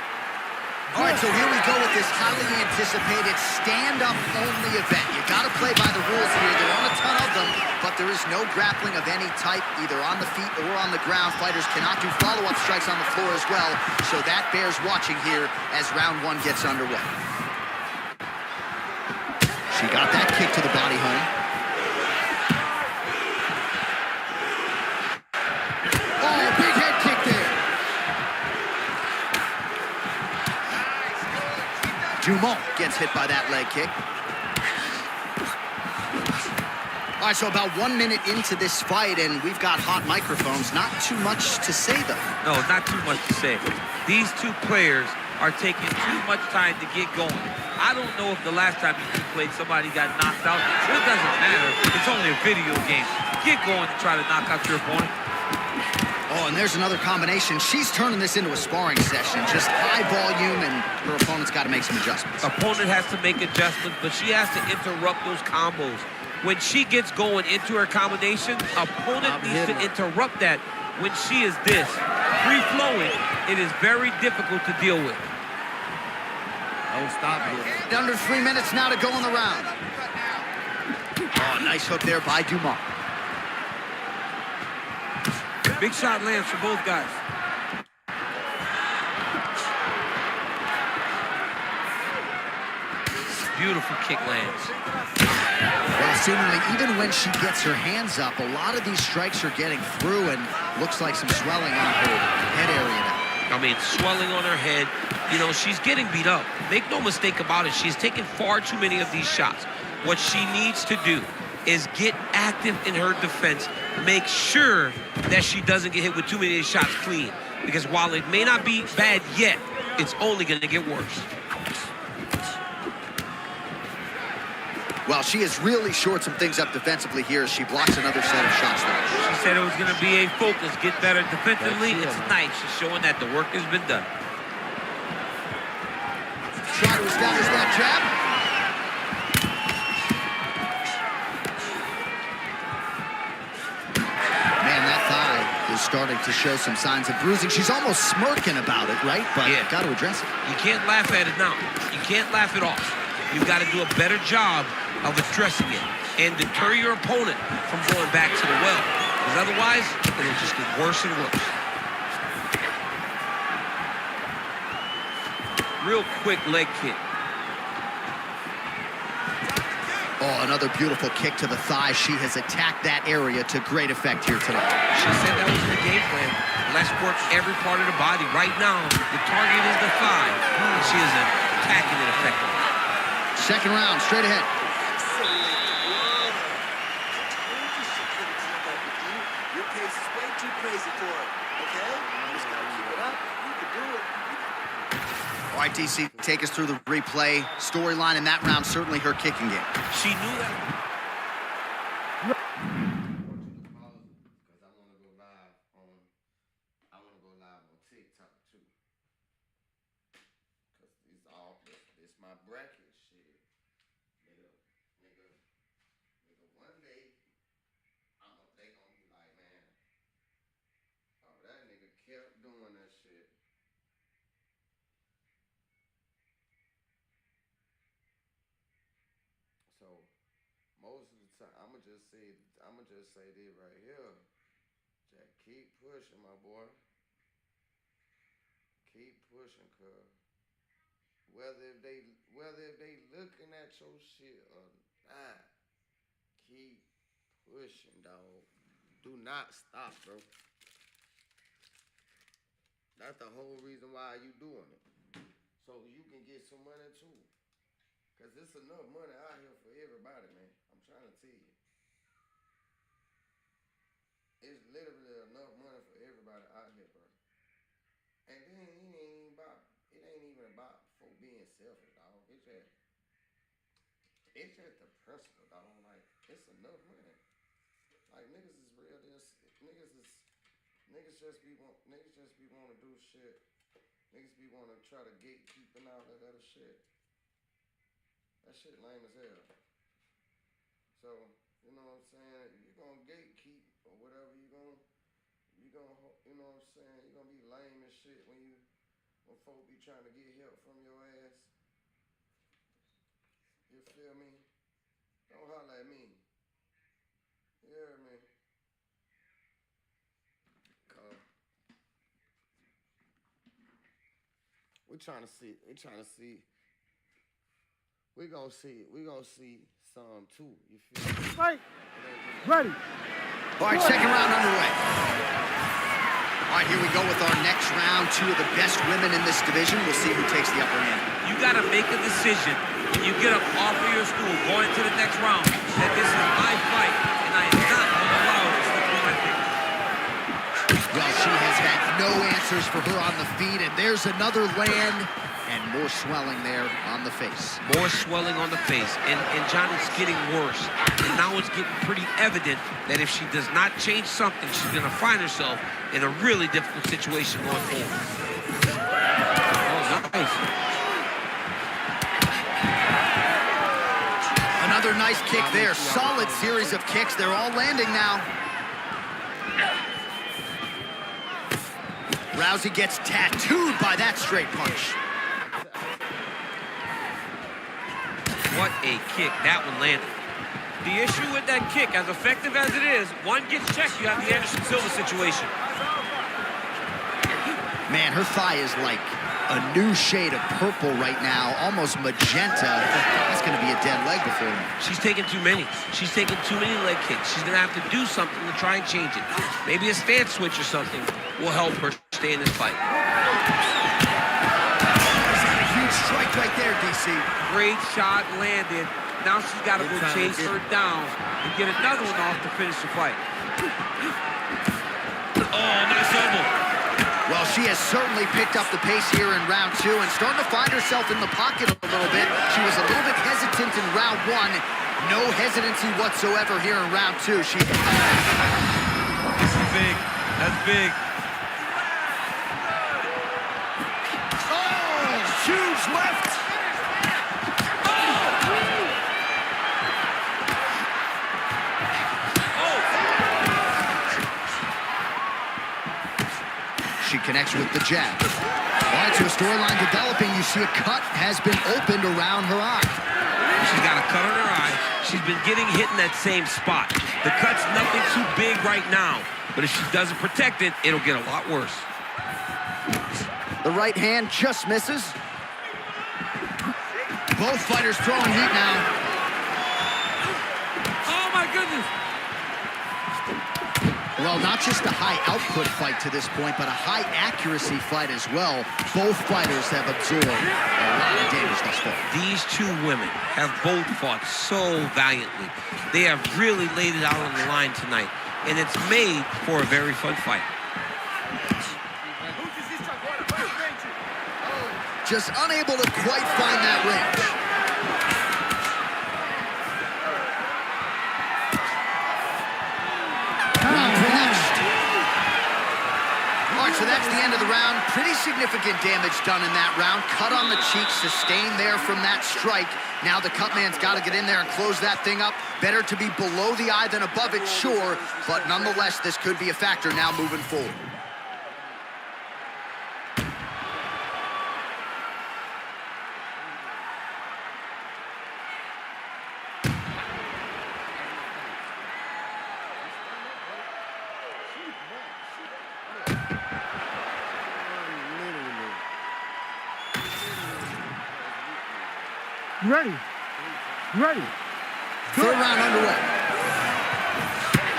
All right, so here we go with this highly anticipated stand-up only event. You gotta play by the rules here. There aren't a ton of them, but there is no grappling of any type, either on the feet or on the ground. Fighters cannot do follow-up strikes on the floor as well, so that bears watching here as round 1 gets underway. She got that kick to the body home. Oh, big head kick there. Dumont gets hit by that leg kick. All right, so about 1 minute into this fight, and we've got hot microphones. Not too much to say, though. No, not too much to say. These two players are taking too much time to get going. I don't know if the last time you played somebody got knocked out. It doesn't matter. It's only a video game. Get going to try to knock out your opponent. Oh, and there's another combination. She's turning this into a sparring session. Just high volume, and her opponent's got to make some adjustments. Opponent has to make adjustments, but she has to interrupt those combos. When she gets going into her combination, opponent needs to interrupt that. When she is this, free-flowing, it is very difficult to deal with. Don't stop it. Under 3 minutes now to go in the round. Oh, nice hook there by Dumont. Big shot lands for both guys. Beautiful kick lands. Well, seemingly, even when she gets her hands up, a lot of these strikes are getting through, and looks like some swelling on her head area now. I mean, swelling on her head. You know, she's getting beat up. Make no mistake about it. She's taking far too many of these shots. What she needs to do is get active in her defense. Make sure that she doesn't get hit with too many shots clean. Because while it may not be bad yet, it's only going to get worse. Well, she has really shored some things up defensively here as she blocks another set of shots there. She said it was going to be a focus, get better defensively. It's nice. She's showing that the work has been done. Try to establish that jab. Man, that thigh is starting to show some signs of bruising. She's almost smirking about it, right? But got to address it. You can't laugh at it now. You can't laugh it off. You've got to do a better job of addressing it and deter your opponent from going back to the well. Because otherwise, it'll just get worse and worse. Real quick leg kick. Oh, another beautiful kick to the thigh. She has attacked that area to great effect here tonight. She said that was in the game plan. Let's work every part of the body. Right now, the target is the thigh. And she is attacking it effectively. Second round, straight ahead. Your pace is way too crazy for it, okay? You just gotta keep it up. You can do it. All right, DC, take us through the replay. Storyline in that round, certainly her kicking game. She knew that. Because I want to go live on TikTok too. Because it's my bracket shit. Nigga, one day, they gonna be like, man, oh, that nigga kept doing that shit. So, most of the time, I'ma just say this right here. Jack, keep pushing, my boy. Keep pushing, cuz. Whether if they looking at your shit or not, keep pushing, dog. Do not stop, bro. That's the whole reason why you doing it. So you can get some money too. Cause there's enough money out here for everybody, man. I'm trying to tell you. It's literally enough money for everybody out here, bro. And then it ain't even about folk being selfish, dog. It's just the principle, dog. Like, it's enough money. Like, niggas is real. Niggas just be want to do shit. Niggas be want to try to gatekeep and all that other shit. That shit lame as hell. So, you know what I'm saying? You're gonna gatekeep or whatever you know what I'm saying? You're gonna be lame as shit when folk be trying to get help from your ass. You feel me? Don't holler at me. You hear me? We're gonna see some too. You feel me? Right. Ready. All right, second round underway. All right, here we go with our next round. Two of the best women in this division. We'll see who takes the upper hand. You got to make a decision when you get up off of your stool going to the next round that this is my fight and I am not going to allow it to slip through my fingers. Well, she has had no answers for her on the feet, and there's another land and more swelling there on the face. More swelling on the face, and John, it's getting worse. And now it's getting pretty evident that if she does not change something, she's going to find herself in a really difficult situation going forward. Oh, nice. Another nice kick there. Solid series of kicks. They're all landing now. Rousey gets tattooed by that straight punch. What a kick. That one landed. The issue with that kick, as effective as it is, one gets checked, you have the Anderson Silva situation. Man, her thigh is like a new shade of purple right now, almost magenta. That's going to be a dead leg before him. She's taking too many. She's taking too many leg kicks. She's going to have to do something to try and change it. Maybe a stance switch or something will help her stay in this fight. Huge strike right there, DC. Great shot landed. Now she's got to go chase her down and get another one off to finish the fight. Oh, nice elbow. Well, she has certainly picked up the pace here in round two and starting to find herself in the pocket a little bit. She was a little bit hesitant in round one. No hesitancy whatsoever here in round two. This is big. That's big. Oh, huge left. She connects with the jab. All right, so a storyline developing. You see a cut has been opened around her eye. She's got a cut on her eye. She's been getting hit in that same spot. The cut's nothing too big right now, but if she doesn't protect it, it'll get a lot worse. The right hand just misses. Both fighters throwing heat now. Oh my goodness! Well, not just a high output fight to this point, but a high accuracy fight as well. Both fighters have absorbed a lot of damage thus far. These two women have both fought so valiantly. They have really laid it out on the line tonight, and it's made for a very fun fight. Just unable to quite find that range. So that's the end of the round. Pretty significant damage done in that round. Cut on the cheek, sustained there from that strike. Now the cut man's got to get in there and close that thing up. Better to be below the eye than above it, sure. But nonetheless, this could be a factor now moving forward. Ready. Ready. Third round underway.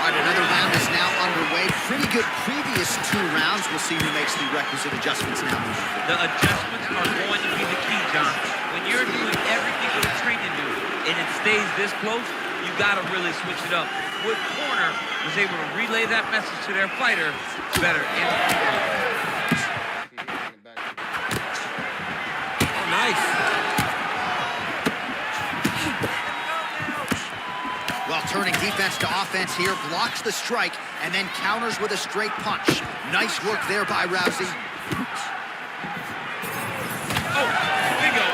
All right, another round is now underway. Pretty good previous two rounds. We'll see who makes the requisite adjustments now. The adjustments are going to be the key, John. When you're doing everything you're trained to do and it stays this close, you got to really switch it up. Wood Corner was able to relay that message to their fighter better. Oh, nice. Well, turning defense to offense here, blocks the strike, and then counters with a straight punch. Nice work there by Rousey. Oh, bingo.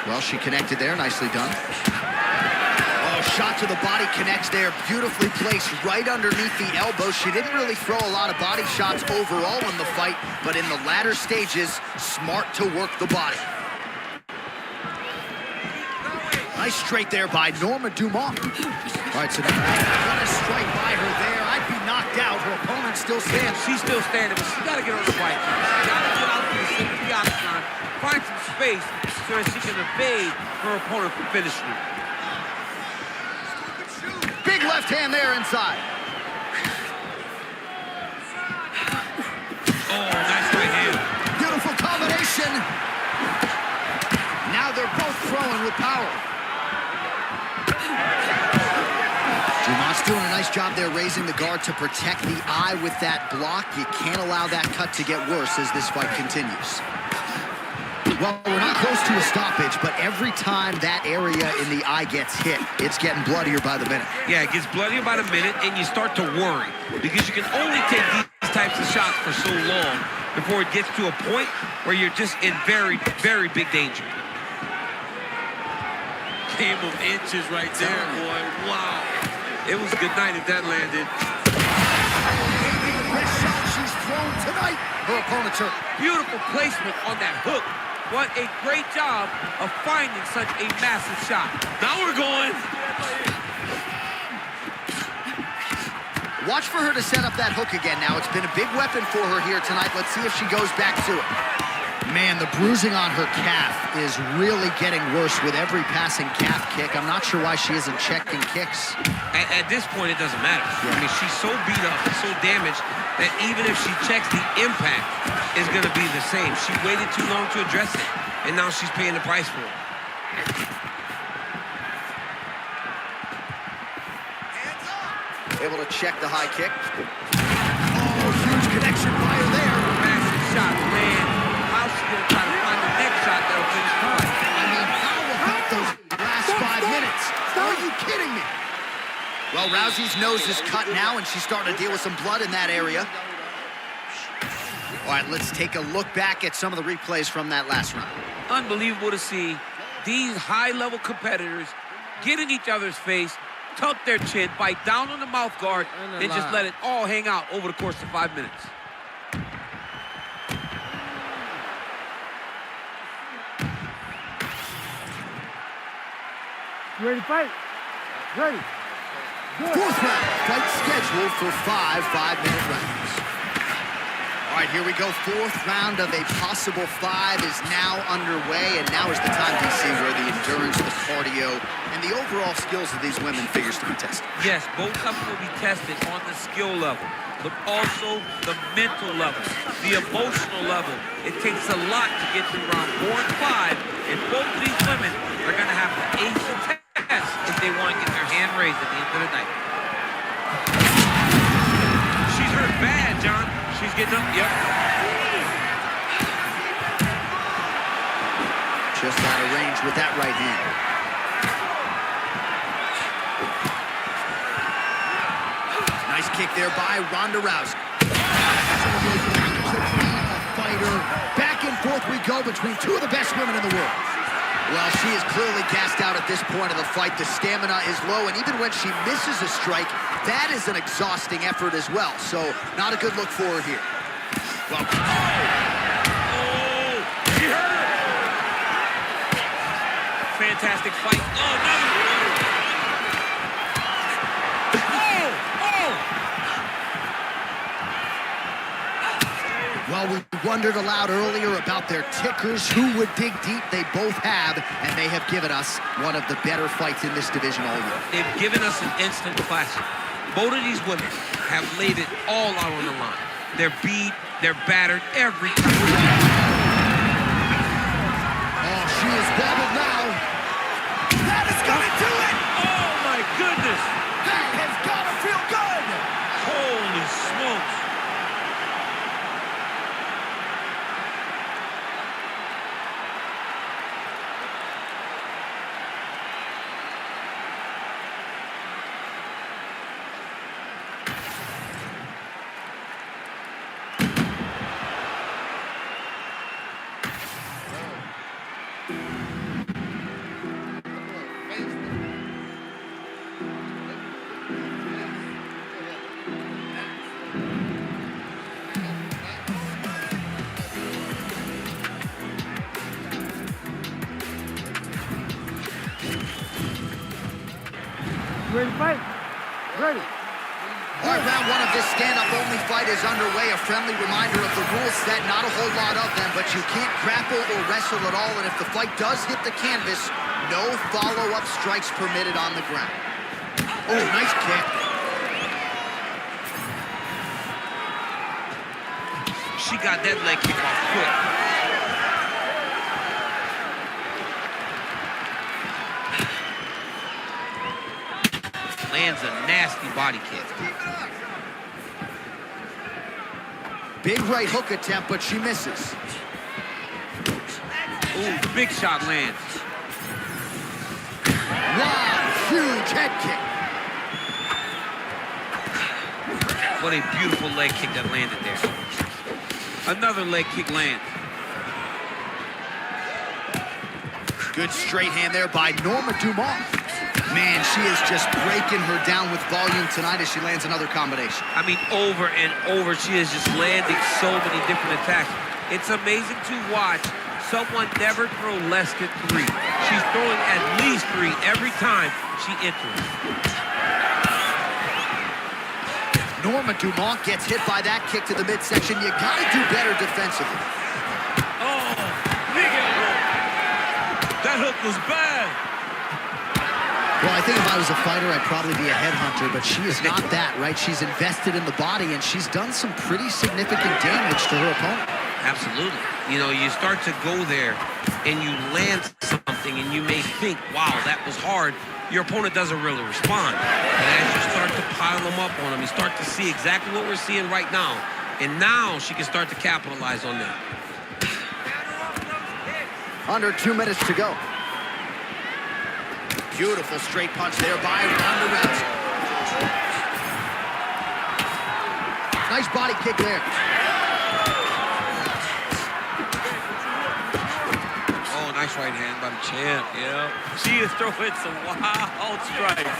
Well, she connected there, nicely done. Oh, shot to the body connects there, beautifully placed right underneath the elbow. She didn't really throw a lot of body shots overall in the fight, but in the latter stages, smart to work the body. Nice straight there by Norma Dumont. All right, so now what a strike by her there. I'd be knocked out. Her opponent still stands. She's still standing, but she's got to get on the fight. She's got to get out to the center of the octagon, find some space so that she can evade her opponent from finishing. Big left hand there inside. Oh, nice right hand. Beautiful combination. Now they're both throwing with power. Dumont's doing a nice job there raising the guard to protect the eye with that block. You can't allow that cut to get worse as this fight continues. Well, we're not close to a stoppage, but every time that area in the eye gets hit, it's getting bloodier by the minute. Yeah, it gets bloodier by the minute, and you start to worry because you can only take these types of shots for so long before it gets to a point where you're just in very, very big danger. Game of inches right there, boy. Wow. It was a good night if that landed. Maybe the best shot she's thrown tonight. Her opponent's hurt. Beautiful placement on that hook. What a great job of finding such a massive shot. Now we're going. Watch for her to set up that hook again now. It's been a big weapon for her here tonight. Let's see if she goes back to it. Man, the bruising on her calf is really getting worse with every passing calf kick. I'm not sure why she isn't checking kicks. At this point, it doesn't matter. Yeah. I mean, she's so beat up and so damaged that even if she checks, the impact is going to be the same. She waited too long to address it, and now she's paying the price for it. Able to check the high kick. Oh, huge connection by her there. Massive shot, man. How's she going to try to find the next shot that'll Well, Rousey's nose is cut now, and she's starting to deal with some blood in that area. All right, let's take a look back at some of the replays from that last round. Unbelievable to see these high-level competitors get in each other's face, tuck their chin, bite down on the mouth guard, and just let it all hang out over the course of 5 minutes. You ready to fight? Ready. Fourth round, fight scheduled for 5 5-minute rounds. All right, here we go. Fourth round of a possible 5 is now underway, and now is the time, DC, where the endurance, the cardio, and the overall skills of these women figures to be tested. Yes, both of them will be tested on the skill level, but also the mental level, the emotional level. It takes a lot to get through round 4 and 5, and both of these women are going to have to ace the test if they want to get their hand raised at the end of the night. She's hurt bad, John. She's getting up, yep. Just out of range with that right hand. Nice kick there by Ronda Rousey. Fighter. Back and forth we go between two of the best women in the world. Well, she is clearly gassed out at this point of the fight. The stamina is low, and even when she misses a strike, that is an exhausting effort as well. So, not a good look for her here. Well, She hurt her. Fantastic fight. Oh, another one. well, we wondered aloud earlier about their tickers. Who would dig deep? They both have, and they have given us one of the better fights in this division all year. They've given us an instant classic. Both of these women have laid it all out on the line. They're beat, they're battered every time. Oh, she is wobbled now. That is gonna do it! Oh my goodness! That has gotta feel good! Holy smokes! You ready to fight? Ready. All right, round 1 of this stand-up only fight is underway. A friendly reminder of the rules set, not a whole lot of them, but you can't grapple or wrestle at all, and if the fight does hit the canvas, no follow-up strikes permitted on the ground. Oh, nice kick. She got that leg kick off quick. Lands a nasty body kick. Big right hook attempt, but she misses. Ooh, big shot lands. Wow, huge head kick. What a beautiful leg kick that landed there. Another leg kick lands. Good straight hand there by Norma Dumont. Man, she is just breaking her down with volume tonight as she lands another combination. I mean, over and over, she is just landing so many different attacks. It's amazing to watch someone never throw less than 3. She's throwing at least 3 every time she enters. Norma Dumont gets hit by that kick to the midsection. You gotta do better defensively. Oh, big elbow. That hook was bad. Well, I think if I was a fighter, I'd probably be a headhunter, but she is not that, right? She's invested in the body, and she's done some pretty significant damage to her opponent. Absolutely. You know, you start to go there, and you land something, and you may think, wow, that was hard. Your opponent doesn't really respond. But as you start to pile them up on him, you start to see exactly what we're seeing right now. And now she can start to capitalize on that. Under 2 minutes to go. Beautiful straight punch there by Ronda Rousey. Nice body kick there. Oh, nice right hand by the champ, yeah. She is throwing some wild strikes.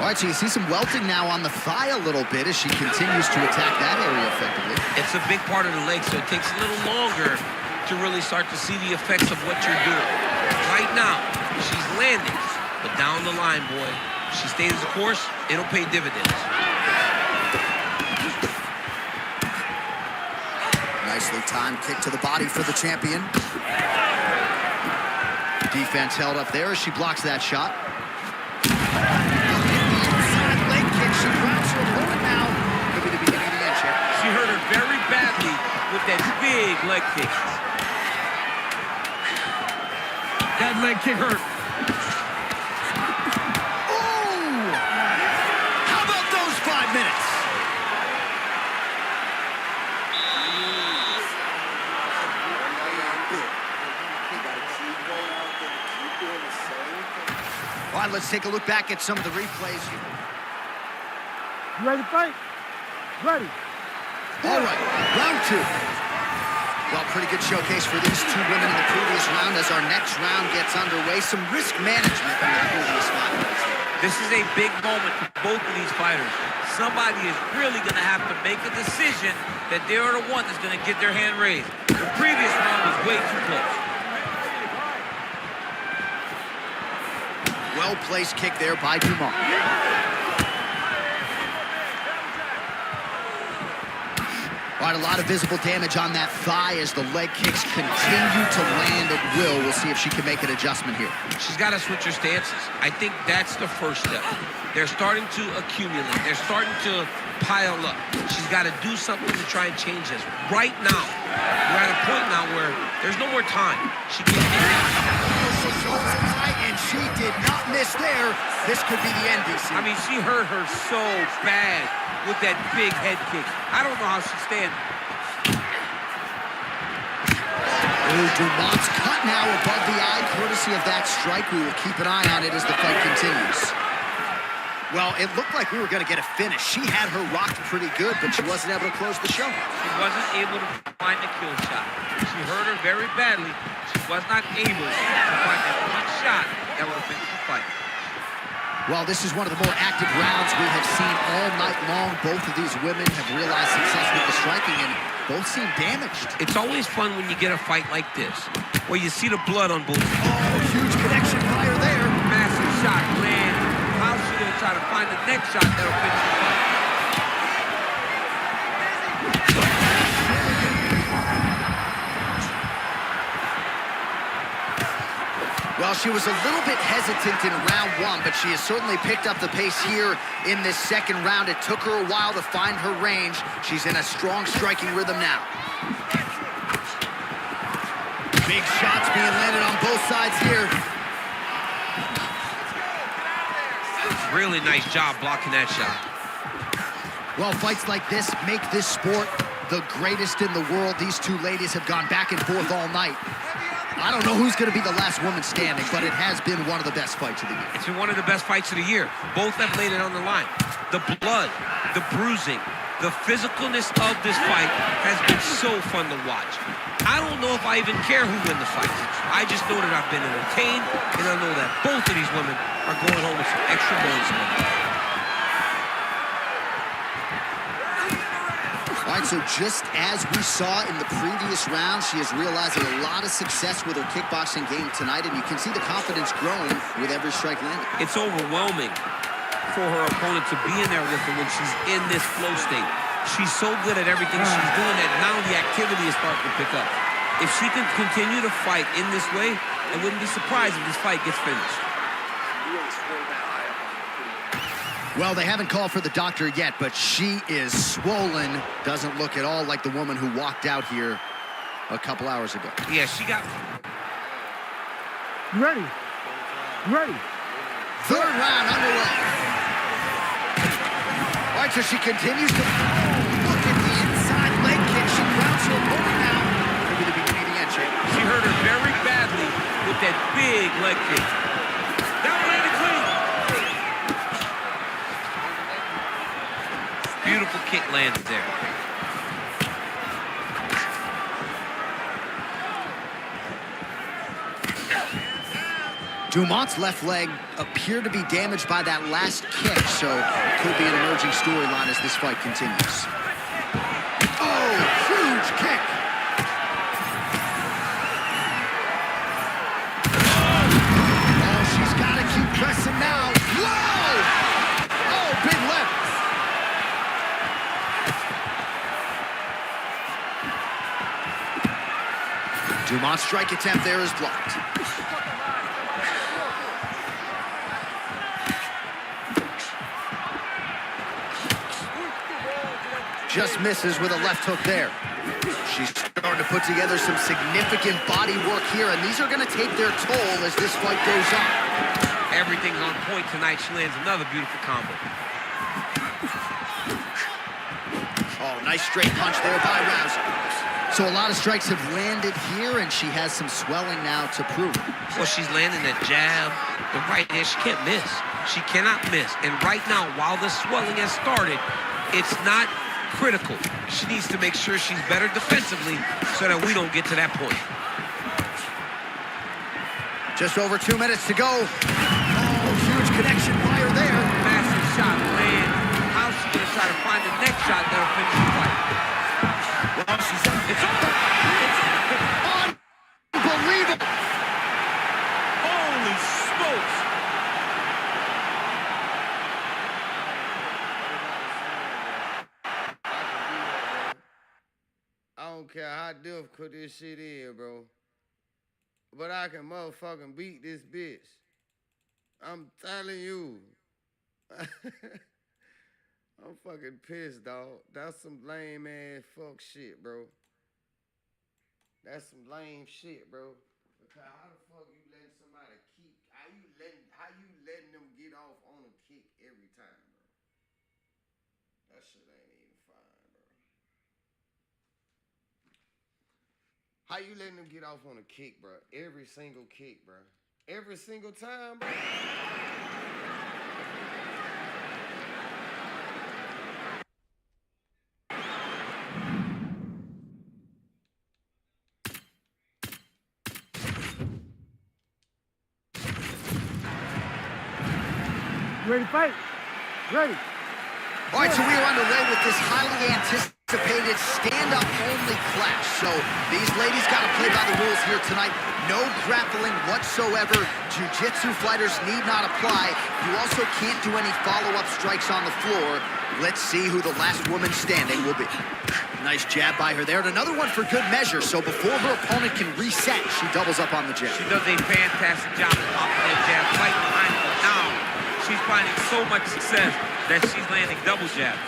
All right, so you see some welting now on the thigh a little bit as she continues to attack that area effectively. It's a big part of the leg, so it takes a little longer to really start to see the effects of what you're doing. Right now, she's landing, but down the line, boy, she stays the course, it'll pay dividends. Nicely timed kick to the body for the champion. Defense held up there as she blocks that shot. Inside leg kick, she grabs her opponent now. Could be the beginning of the end, Chip. She hurt her very badly with that big leg kick. That leg kick hurt. Ooh! How about those 5 minutes? All right, let's take a look back at some of the replays. You ready to fight? Ready. All right, round 2. Well, pretty good showcase for these two women in the previous round. As our next round gets underway, some risk management in the previous fight. This is a big moment for both of these fighters. Somebody is really going to have to make a decision that they are the one that's going to get their hand raised. The previous round was way too close. Well-placed kick there by Dumont. All right, a lot of visible damage on that thigh as the leg kicks continue to land at will. We'll see if she can make an adjustment here. She's got to switch her stances. I think that's the first step. They're starting to accumulate. They're starting to pile up. She's got to do something to try and change this. Right now, we're at a point now where there's no more time. She can't get And she did not miss there. This could be the end, DC. I mean, she hurt her so bad with that big head kick. I don't know how she's standing. Ooh, Dumont's cut now above the eye, courtesy of that strike. We will keep an eye on it as the fight continues. Well, it looked like we were going to get a finish. She had her rocked pretty good, but she wasn't able to close the show. She wasn't able to find the kill shot. She hurt her very badly. She was not able to find that one shot that would have finished the fight. Well, this is one of the more active rounds we have seen all night long. Both of these women have realized success with the striking, and both seem damaged. It's always fun when you get a fight like this, where you see the blood on both. Oh, huge connection fire there. Massive shot land. How's she going to try to find the next shot that'll finish the fight? Well, she was a little bit hesitant in round 1, but she has certainly picked up the pace here in this second round. It took her a while to find her range. She's in a strong striking rhythm now. Big shots being landed on both sides here. Really nice job blocking that shot. Well, fights like this make this sport the greatest in the world. These two ladies have gone back and forth all night. I don't know who's going to be the last woman standing, but it has been one of the best fights of the year. It's been one of the best fights of the year. Both have laid it on the line. The blood, the bruising, the physicalness of this fight has been so fun to watch. I don't know if I even care who wins the fight. I just know that I've been entertained, and I know that both of these women are going home with some extra bonus money. All right, so just as we saw in the previous round, she is realizing a lot of success with her kickboxing game tonight, and you can see the confidence growing with every strike landed. It's overwhelming for her opponent to be in there with her when she's in this flow state. She's so good at everything she's doing that now the activity is starting to pick up. If she can continue to fight in this way, I wouldn't be surprised if this fight gets finished. Well, they haven't called for the doctor yet, but she is swollen. Doesn't look at all like the woman who walked out here a couple hours ago. Yeah, she got... You ready? You ready? Third round underway. All right, so she continues to look at the inside leg kick. She grounds her opponent now. Could be the beginning of the end, Jake. She hurt her very badly with that big leg kick. That one landed clean. landed there. Dumont's left leg appeared to be damaged by that last kick, so it could be an emerging storyline as this fight continues. Oh, huge kick! Oh, she's got to keep pressing now. Whoa! Oh, big left. Dumont's strike attempt there is blocked. Just misses with a left hook there. She's starting to put together some significant body work here, and these are going to take their toll as this fight goes on. Everything's on point tonight. She lands another beautiful combo. Oh, nice straight punch there by Rousey. So a lot of strikes have landed here, and she has some swelling now to prove it. Well, she's landing that jab, the right hand. She can't miss. She cannot miss. And right now, while the swelling has started, it's not critical. She needs to make sure she's better defensively so that we don't get to that point. Just over 2 minutes to go. Oh, huge connection by her there. Massive shot, man. How's she gonna try to find the next shot that'll finish the fight? Well, she's up. It's over. Unbelievable. Holy smokes. I don't care how difficult this shit is, bro. But I can motherfucking beat this bitch. I'm telling you. I'm fucking pissed, dog. That's some lame ass fuck shit, bro. That's some lame shit, bro. Because how the fuck you letting somebody keep? How you letting them get off on a kick every time, bro? That shit ain't even fine, bro. How you letting them get off on a kick, bro? Every single kick, bro. Every single time, bro. Ready to fight? Ready. All right, so we are underway with this highly anticipated stand-up only clash. So these ladies got to play by the rules here tonight. No grappling whatsoever. Jiu-jitsu fighters need not apply. You also can't do any follow-up strikes on the floor. Let's see who the last woman standing will be. Nice jab by her there, and another one for good measure. So before her opponent can reset, she doubles up on the jab. She does a fantastic job of popping that jab right behind her. Now, she's finding so much success that she's landing double jabs.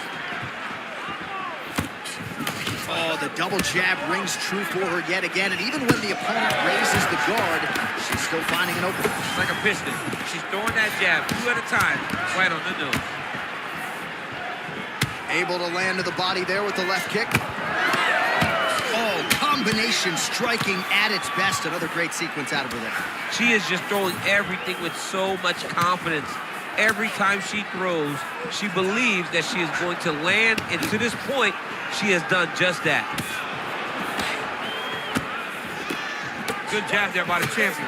Oh, the double jab rings true for her yet again, and even when the opponent raises the guard, she's still finding an opening. It's like a piston. She's throwing that jab 2 at a time, right on the nose. Able to land to the body there with the left kick. Oh, combination striking at its best. Another great sequence out of her there. She is just throwing everything with so much confidence. Every time she throws, she believes that she is going to land, and to this point, she has done just that. Good jab there by the champion.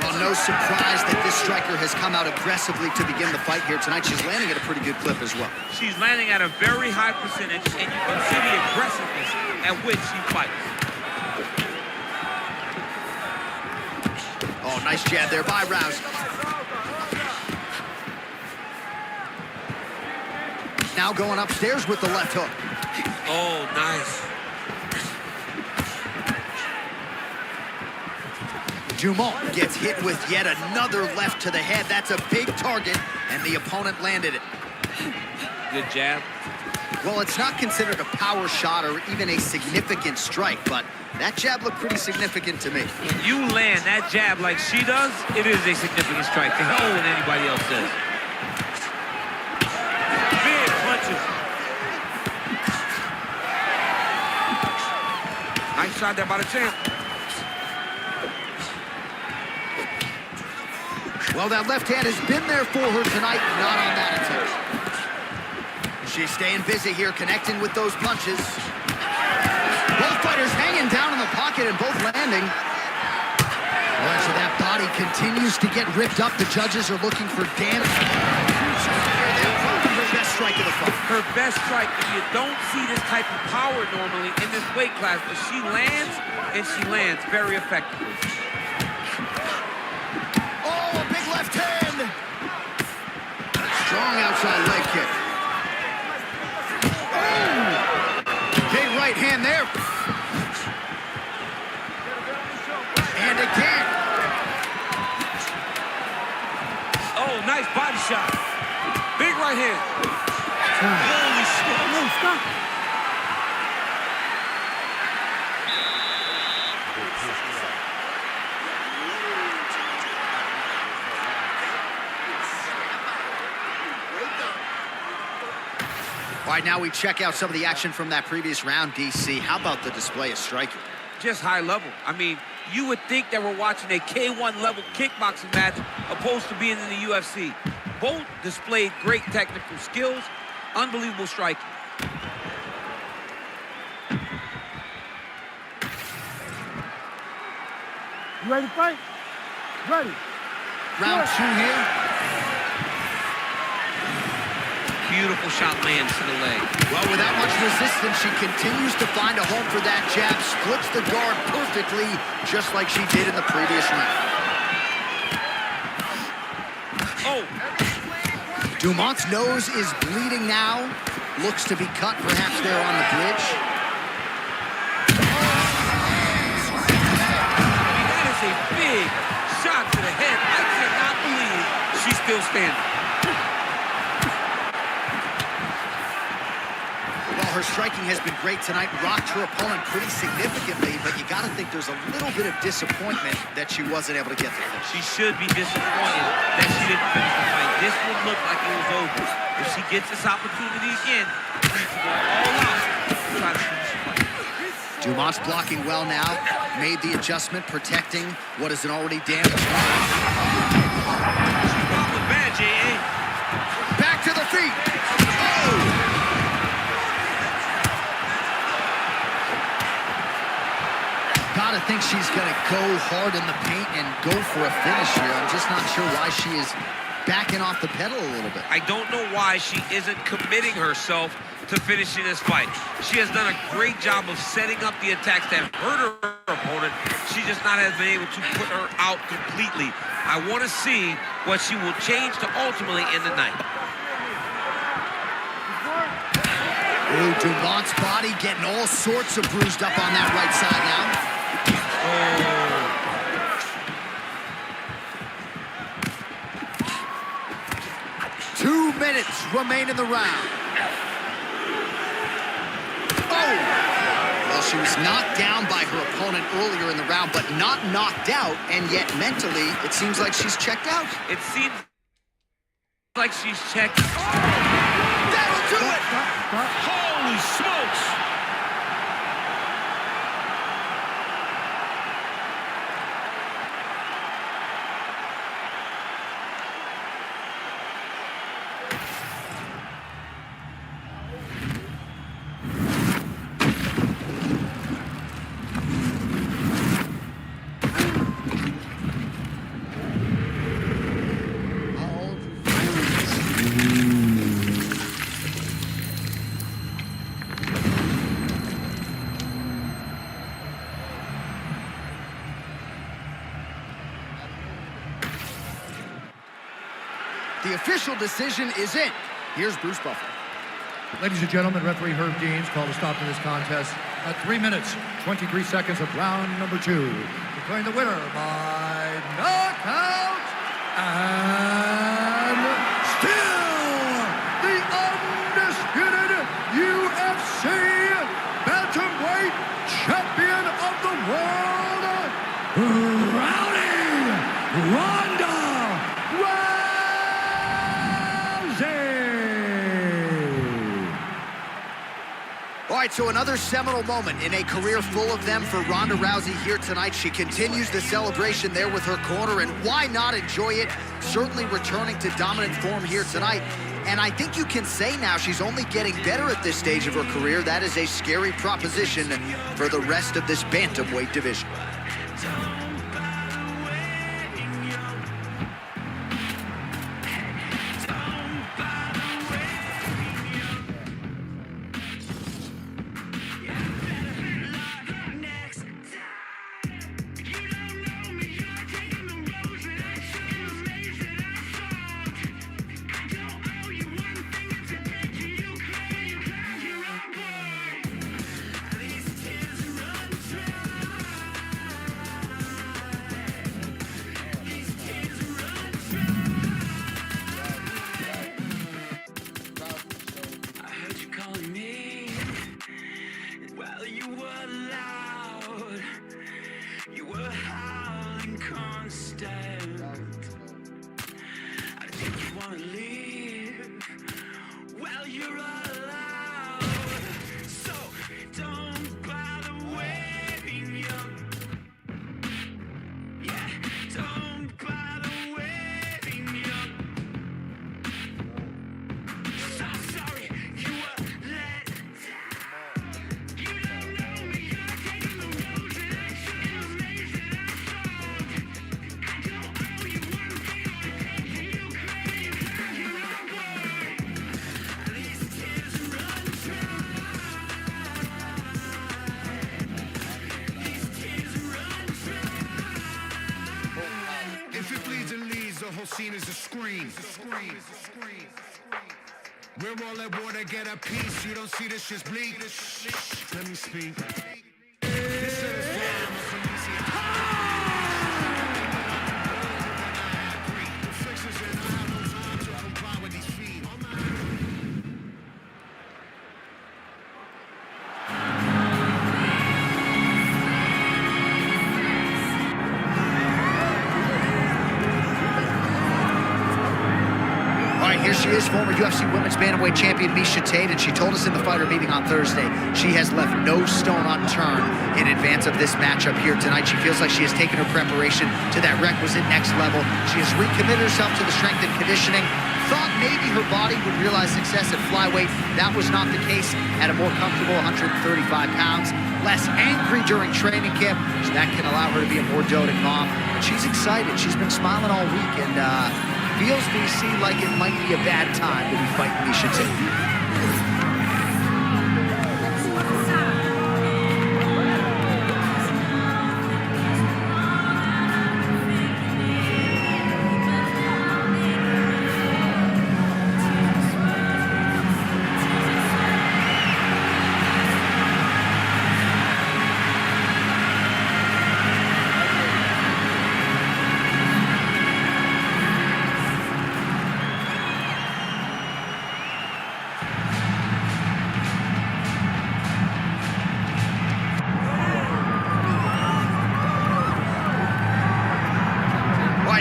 Well, no surprise that this striker has come out aggressively to begin the fight here tonight. She's landing at a pretty good clip as well. She's landing at a very high percentage, and you can see the aggressiveness at which she fights. Oh, nice jab there by Rousey. Now going upstairs with the left hook. Oh, nice. Dumont gets hit with yet another left to the head. That's a big target, and the opponent landed it. Good jab. Well, it's not considered a power shot or even a significant strike, but that jab looked pretty significant to me. When you land that jab like she does, it is a significant strike. To hell with anybody else says. Big punches. Nice shot there by the champ. Well, that left hand has been there for her tonight, not on that attempt. She's staying busy here, connecting with those punches. Both fighters hanging down in the pocket and both landing. Well, so that body continues to get ripped up. The judges are looking for damage. Her best strike of the fight. Her best strike. You don't see this type of power normally in this weight class, but she lands, and she lands very effectively. Oh, a big left hand. Strong outside leg kick. Oh, big right hand there. And again. Oh, nice body shot. Big right hand. Holy shit. No, stop. All right, now we check out some of the action from that previous round, DC. How about the display of striking? Just high level. I mean, you would think that we're watching a K1 level kickboxing match opposed to being in the UFC. Both displayed great technical skills, unbelievable striking. You ready to fight? Ready. Round two here. Beautiful shot lands to the leg. Well, without much resistance, she continues to find a home for that jab, splits the guard perfectly, just like she did in the previous round. Oh! Dumont's nose is bleeding now. Looks to be cut, perhaps there on the bridge. I mean, that is a big shot to the head. I cannot believe she's still standing. Well, her striking has been great tonight. Rocked her opponent pretty significantly, but you got to think there's a little bit of disappointment that she wasn't able to get there. She should be disappointed that she didn't finish the fight. This would look like it was over. If she gets this opportunity again, she needs to go all out to try to finish the fight. Dumont's blocking well now. Made the adjustment, protecting what is an already damaged leg. She's wobbling bad, J.A. Back to the feet. Oh! Gotta think she's gonna go hard in the paint and go for a finish here. I'm just not sure why she is backing off the pedal a little bit. I don't know why she isn't committing herself to finishing this fight. She has done a great job of setting up the attacks that hurt her opponent. She just not has been able to put her out completely. I want to see what she will change to ultimately end the night. Ooh, Dumont's body getting all sorts of bruised up on that right side now. Oh. 2 minutes remain in the round. Oh! Well, she was knocked down by her opponent earlier in the round, but not knocked out, and yet mentally, it seems like she's checked out. It seems like she's checked. That'll do it! Holy smokes! The official decision is in. Here's Bruce Buffer. Ladies and gentlemen, referee Herb Deans called a stop to this contest at 3 minutes, 23 seconds of round number 2. Declaring the winner by knockout and still the undisputed UFC bantamweight champion of the world, Rowdy Ronda All right, so another seminal moment in a career full of them for Ronda Rousey here tonight. She continues the celebration there with her corner, and why not enjoy it? Certainly returning to dominant form here tonight. And I think you can say now she's only getting better at this stage of her career. That is a scary proposition for the rest of this bantamweight division. Scene is a screen. We're all at war to get a piece. You don't see this shit's bleak. Let me speak. This shit is wrong. Fixers and I have no time to comply with these feet. Here she is, former UFC Women's Bantamweight Champion Miesha Tate, and she told us in the fighter meeting on Thursday she has left no stone unturned in advance of this matchup here tonight. She feels like she has taken her preparation to that requisite next level. She has recommitted herself to the strength and conditioning. Thought maybe her body would realize success at flyweight. That was not the case at a more comfortable 135 pounds. Less angry during training camp, so that can allow her to be a more doting mom. But she's excited. She's been smiling all week, and feels BC like it might be a bad time to be fighting Miesha Tate.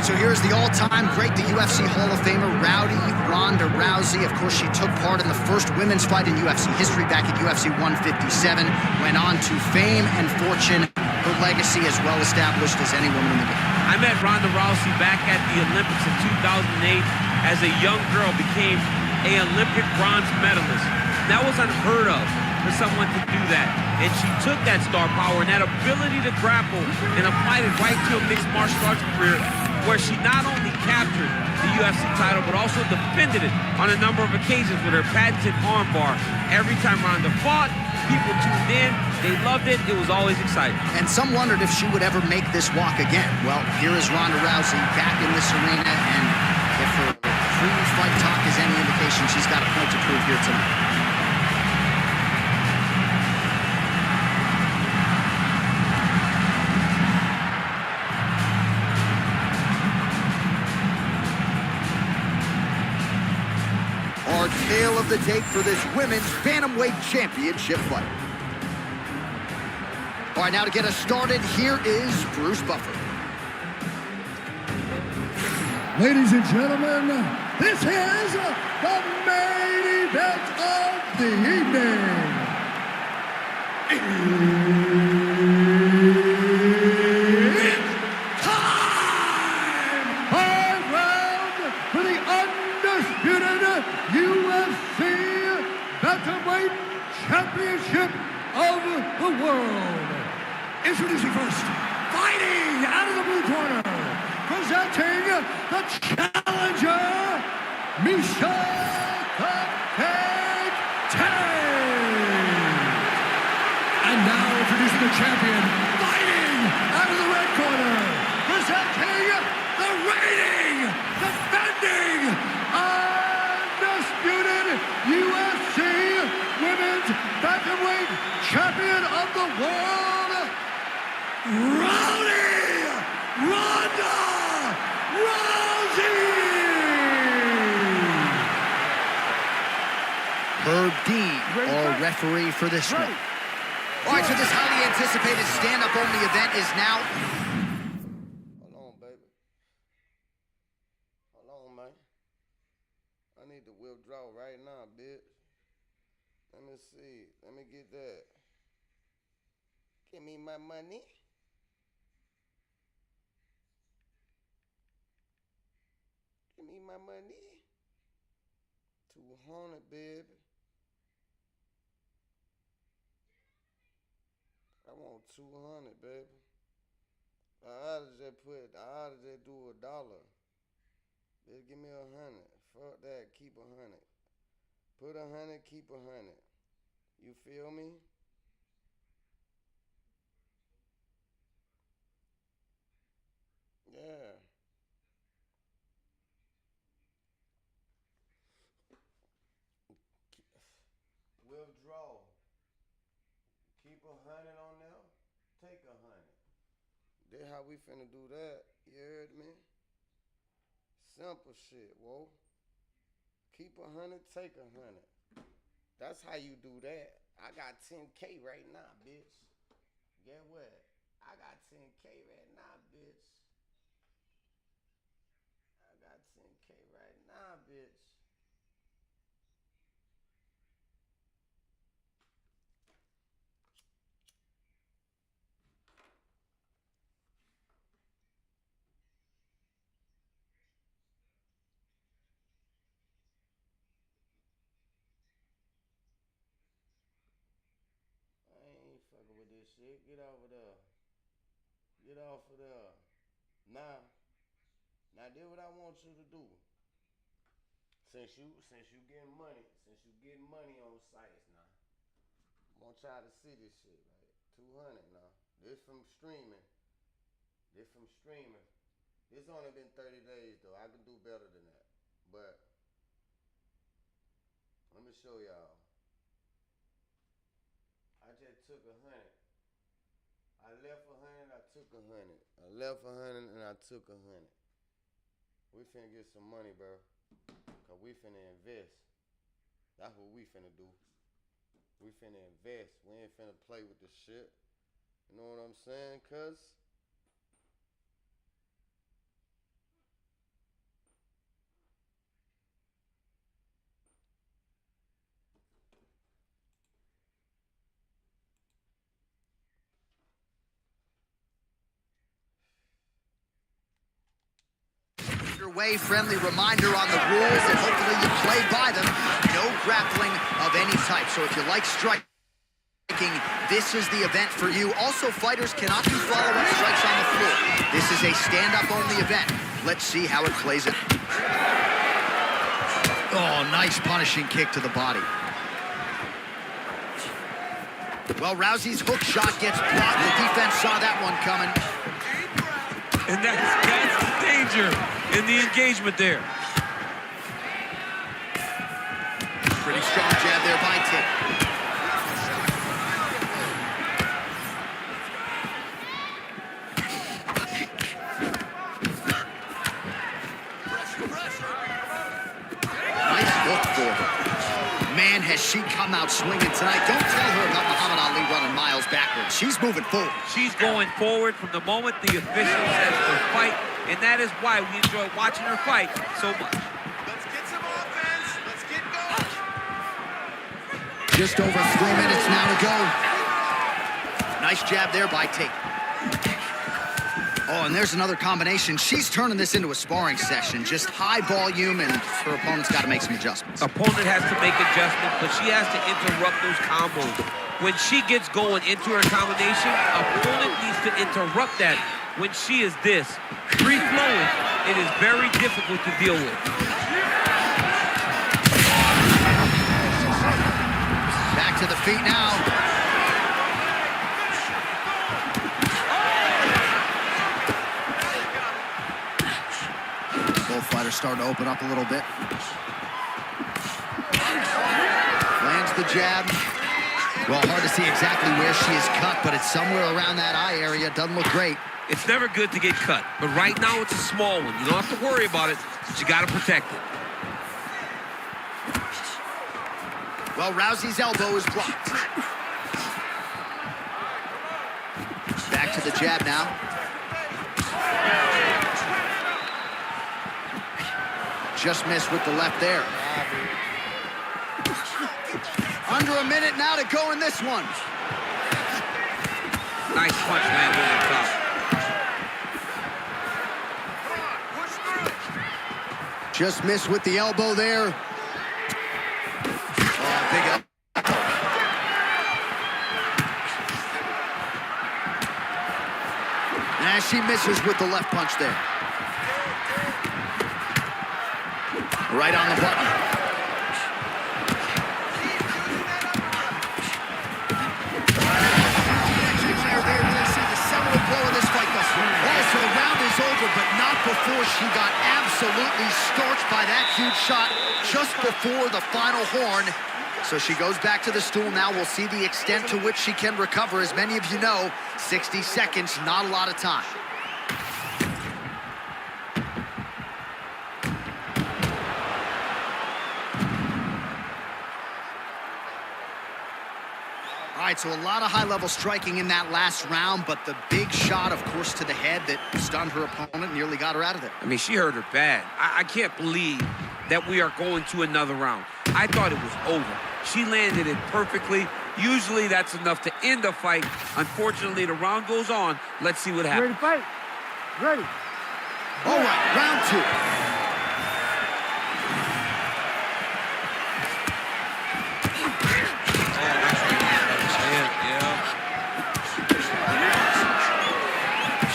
So here's the all-time great, the UFC Hall of Famer, Rowdy Ronda Rousey. Of course, she took part in the first women's fight in UFC history back at UFC 157. Went on to fame and fortune. Her legacy as well established as any woman in the game. I met Ronda Rousey back at the Olympics in 2008. As a young girl, became an Olympic bronze medalist. That was unheard of for someone to do that. And she took that star power and that ability to grapple and applied it right to a mixed martial arts career, where she not only captured the UFC title, but also defended it on a number of occasions with her patented armbar. Every time Ronda fought, people tuned in, they loved it, it was always exciting. And some wondered if she would ever make this walk again. Well, here is Ronda Rousey back in this arena, and if her pre-fight talk is any indication, she's got a point to prove here tonight. Our tale of the tape for this women's bantamweight championship fight. All right, now to get us started, here is Bruce Buffer. Ladies and gentlemen, this is the main event of the evening. It's time! 5 rounds for the undisputed Miesha Cupcake Tate! And now introducing the champion, fighting out of the red corner, presenting the reigning, defending, undisputed UFC Women's Bantamweight Champion of the World, Rowdy Ronda Rousey! Herb Dean, our referee for this one. All right, so this highly anticipated stand-up only event is now... Hold on, baby. Hold on, man. I need to withdraw right now, bitch. Let me see. Let me get that. Give me my money. Give me my money. 200, baby. I want 200, baby. I ought to just do $1. Bitch, give me 100. Fuck that, keep 100. Put 100, keep 100. You feel me? Yeah. Withdraw. Keep 100 on there. Take 100. That's how we finna do that. You heard me? Simple shit, whoa. Keep 100, take 100. That's how you do that. I got 10K right now, bitch. Get what? I got 10K right now, bitch. I got 10K right now, bitch. Fucking with this shit. Get off of there. Get off of there. Now do what I want you to do. Since you getting money on sites now. I want y'all to see this shit, right? 200 now. This from streaming. This only been 30 days though. I can do better than that. But let me show y'all. I just took 100. I left 100, I took 100. I left 100 and I took 100. We finna get some money, bro. Cause we finna invest. That's what we finna do. We finna invest. We ain't finna play with this shit. You know what I'm saying, cuz? Way friendly reminder on the rules, and hopefully you play by them. No grappling of any type. So if you like striking, this is the event for you. Also, fighters cannot do follow-up strikes on the floor. This is a stand-up only event. Let's see how it plays out. Oh, nice punishing kick to the body. Well, Rousey's hook shot gets blocked. The defense saw that one coming. And that's the danger in the engagement there. Pretty strong jab there by Tate. Nice hook for her. Man, has she come out swinging tonight. Don't tell her about Muhammad Ali running miles backwards. She's moving forward. She's going forward from the moment the official says to fight, and that is why we enjoy watching her fight so much. Let's get some offense. Let's get going. Just over 3 minutes now to go. Nice jab there by Tate. Oh, and there's another combination. She's turning this into a sparring session. Just high volume, and her opponent's got to make some adjustments. Opponent has to make adjustments, but she has to interrupt those combos. When she gets going into her combination, opponent needs to interrupt that. When she is this free-flowing, it is very difficult to deal with. to the feet now. Both fighters starting to open up a little bit. Lands the jab. Well, hard to see exactly where she is cut, but it's somewhere around that eye area. Doesn't look great. It's never good to get cut, but right now it's a small one. You don't have to worry about it, but you got to protect it. Well, Rousey's elbow is blocked. Back to the jab now. Just missed with the left there. Under a minute now to go in this one. Nice punch landed on top. Just missed with the elbow there. Oh, big elbow. And she misses with the left punch there. Right on the button. So the round is over, but not before she got absolutely scorched by that huge shot just before the final horn. So she goes back to the stool. Now we'll see the extent to which she can recover. As many of you know, 60 seconds, not a lot of time. All right, so a lot of high-level striking in that last round, but the big shot, of course, to the head that stunned her opponent, nearly got her out of there. I mean, she hurt her bad. I can't believe that we are going to another round. I thought it was over. She landed it perfectly. Usually that's enough to end a fight. Unfortunately, the round goes on. Let's see what happens. Ready to fight? Ready. All right, round two.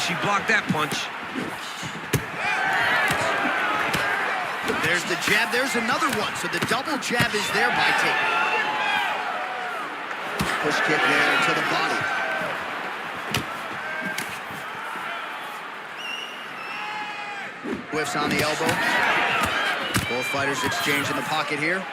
She blocked that punch. There's the jab. There's another one. So the double jab is there by Tate. Push kick there to the body. Whiffs on the elbow. Both fighters exchange in the pocket here.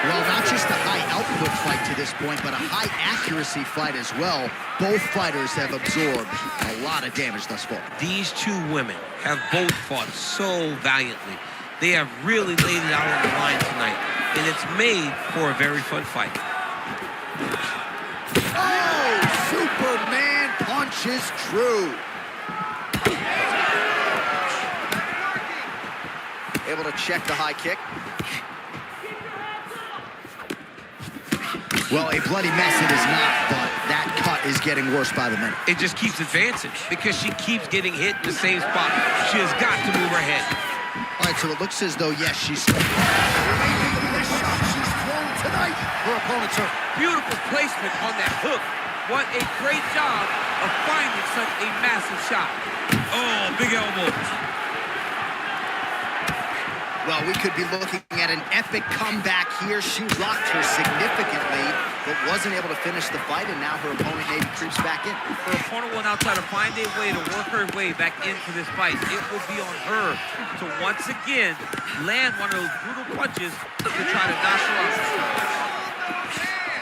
Well, not just a high-output fight to this point, but a high-accuracy fight as well. Both fighters have absorbed a lot of damage thus far. These two women have both fought so valiantly. They have really laid it out on the line tonight, and it's made for a very fun fight. Oh, Superman punch is true. Able to check the high kick. Well, a bloody mess it is not, but that cut is getting worse by the minute. It just keeps advancing because she keeps getting hit in the same spot. She has got to move her head. All right, so it looks as though, yes, she's still... This shot she's thrown tonight. Her opponent's hurt. Beautiful placement on that hook. What a great job of finding such a massive shot. Oh, big elbow. Well, we could be looking at an epic comeback here. She rocked her significantly, but wasn't able to finish the fight, and now her opponent maybe creeps back in. Her opponent will now try to find a way to work her way back into this fight. It will be on her to once again land one of those brutal punches to try to knock her out.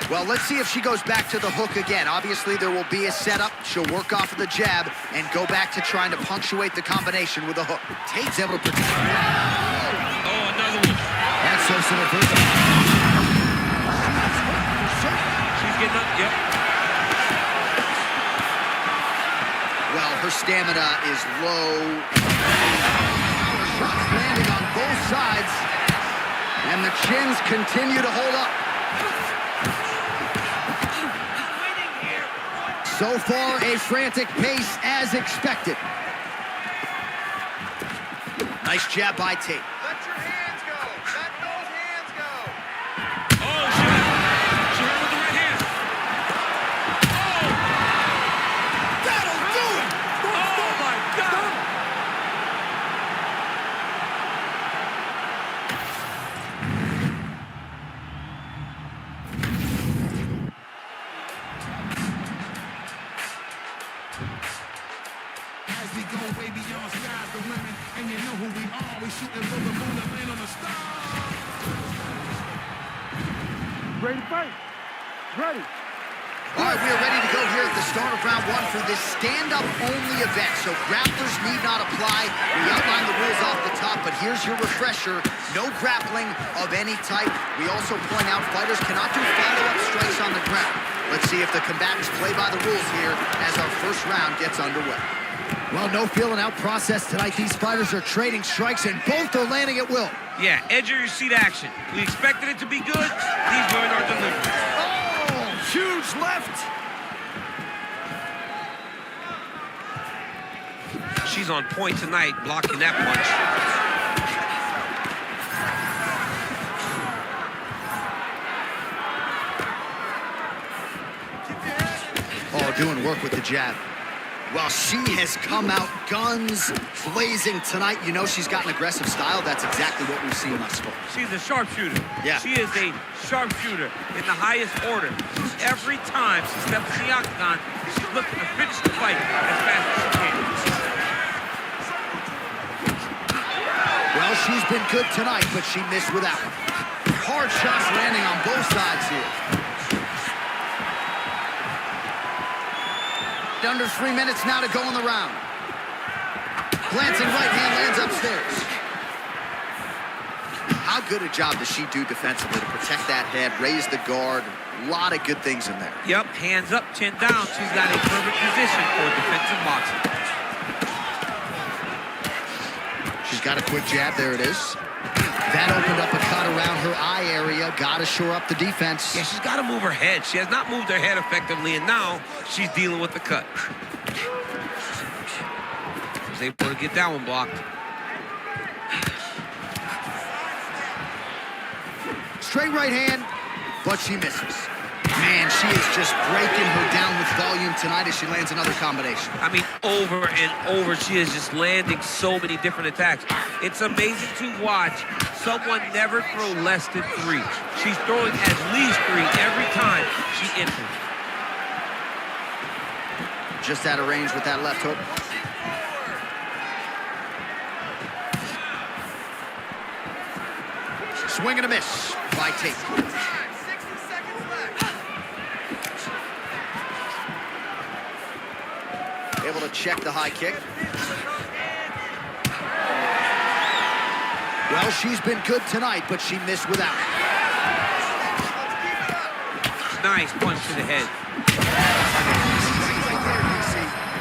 Well, let's see if she goes back to the hook again. Obviously, there will be a setup. She'll work off of the jab and go back to trying to punctuate the combination with a hook. Tate's able to protect. Oh, another one. That's so simple. She's getting up, yep. Well, her stamina is low. Power shots landing on both sides. And the chins continue to hold up. So far, a frantic pace as expected. Nice jab by Tate. Let your hands go. Let those hands go. Oh, she hit with the right hand. Oh! That'll do it! Oh, my God! as we go way beyond skies the limit. And you know who we are. We shooting for the moon and land on the stars. Ready to fight? Ready. All right, we are ready to go here at the start of round one for this stand-up only event. So grapplers need not apply. We outlined the rules off the top, but here's your refresher. No grappling of any type. We also point out fighters cannot do follow-up strikes on the ground. Let's see if the combatants play by the rules here as our first round gets underway. Well, no feeling out process tonight. These fighters are trading strikes, and both are landing at will. Yeah, edge of your seat action. We expected it to be good. These join our delivery. Oh, huge left. She's on point tonight, blocking that punch. Oh, doing work with the jab. Well, she has come out guns blazing tonight. You know she's got an aggressive style. That's exactly what we've seen thus far. She's a sharpshooter. Yeah. She is a sharpshooter in the highest order. Every time she steps in the octagon, she's looking to finish the fight as fast as she can. Well, she's been good tonight, but she missed with that one. Hard shots landing on both sides here. Under 3 minutes now to go in the round. Glancing right hand lands upstairs. How good a job does she do defensively to protect that head, raise the guard? A lot of good things in there. Yep, hands up, chin down. She's got a perfect position for defensive boxing. She's got a quick jab. There it is. That opened up a cut around her eye area. Got to shore up the defense. Yeah, she's got to move her head. She has not moved her head effectively, and now she's dealing with the cut. Was able to get that one blocked. Straight right hand, but she misses. Man, she is just breaking her down with volume tonight as she lands another combination. I mean, over and over, she is just landing so many different attacks. It's amazing to watch someone never throw less than 3. She's throwing at least 3 every time she enters. Just out of range with that left hook. Swing and a miss by Tate. Able to check the high kick. Well, she's been good tonight, but she missed without. Nice punch to the head.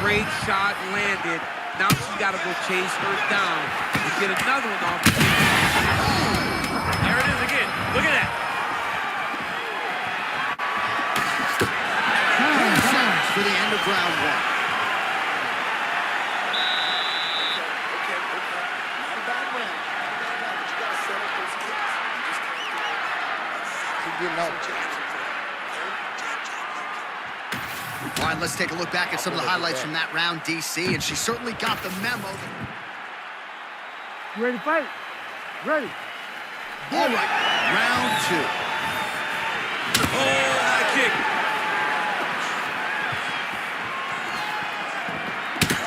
Great shot landed. Now she's got to go chase her down to get another one off. There it is again. Look at that. 2 seconds for the end of round one. All right, let's take a look back at some of the highlights from that round, DC, and she certainly got the memo. You ready to fight? Ready. All right, round 2. Oh, high kick.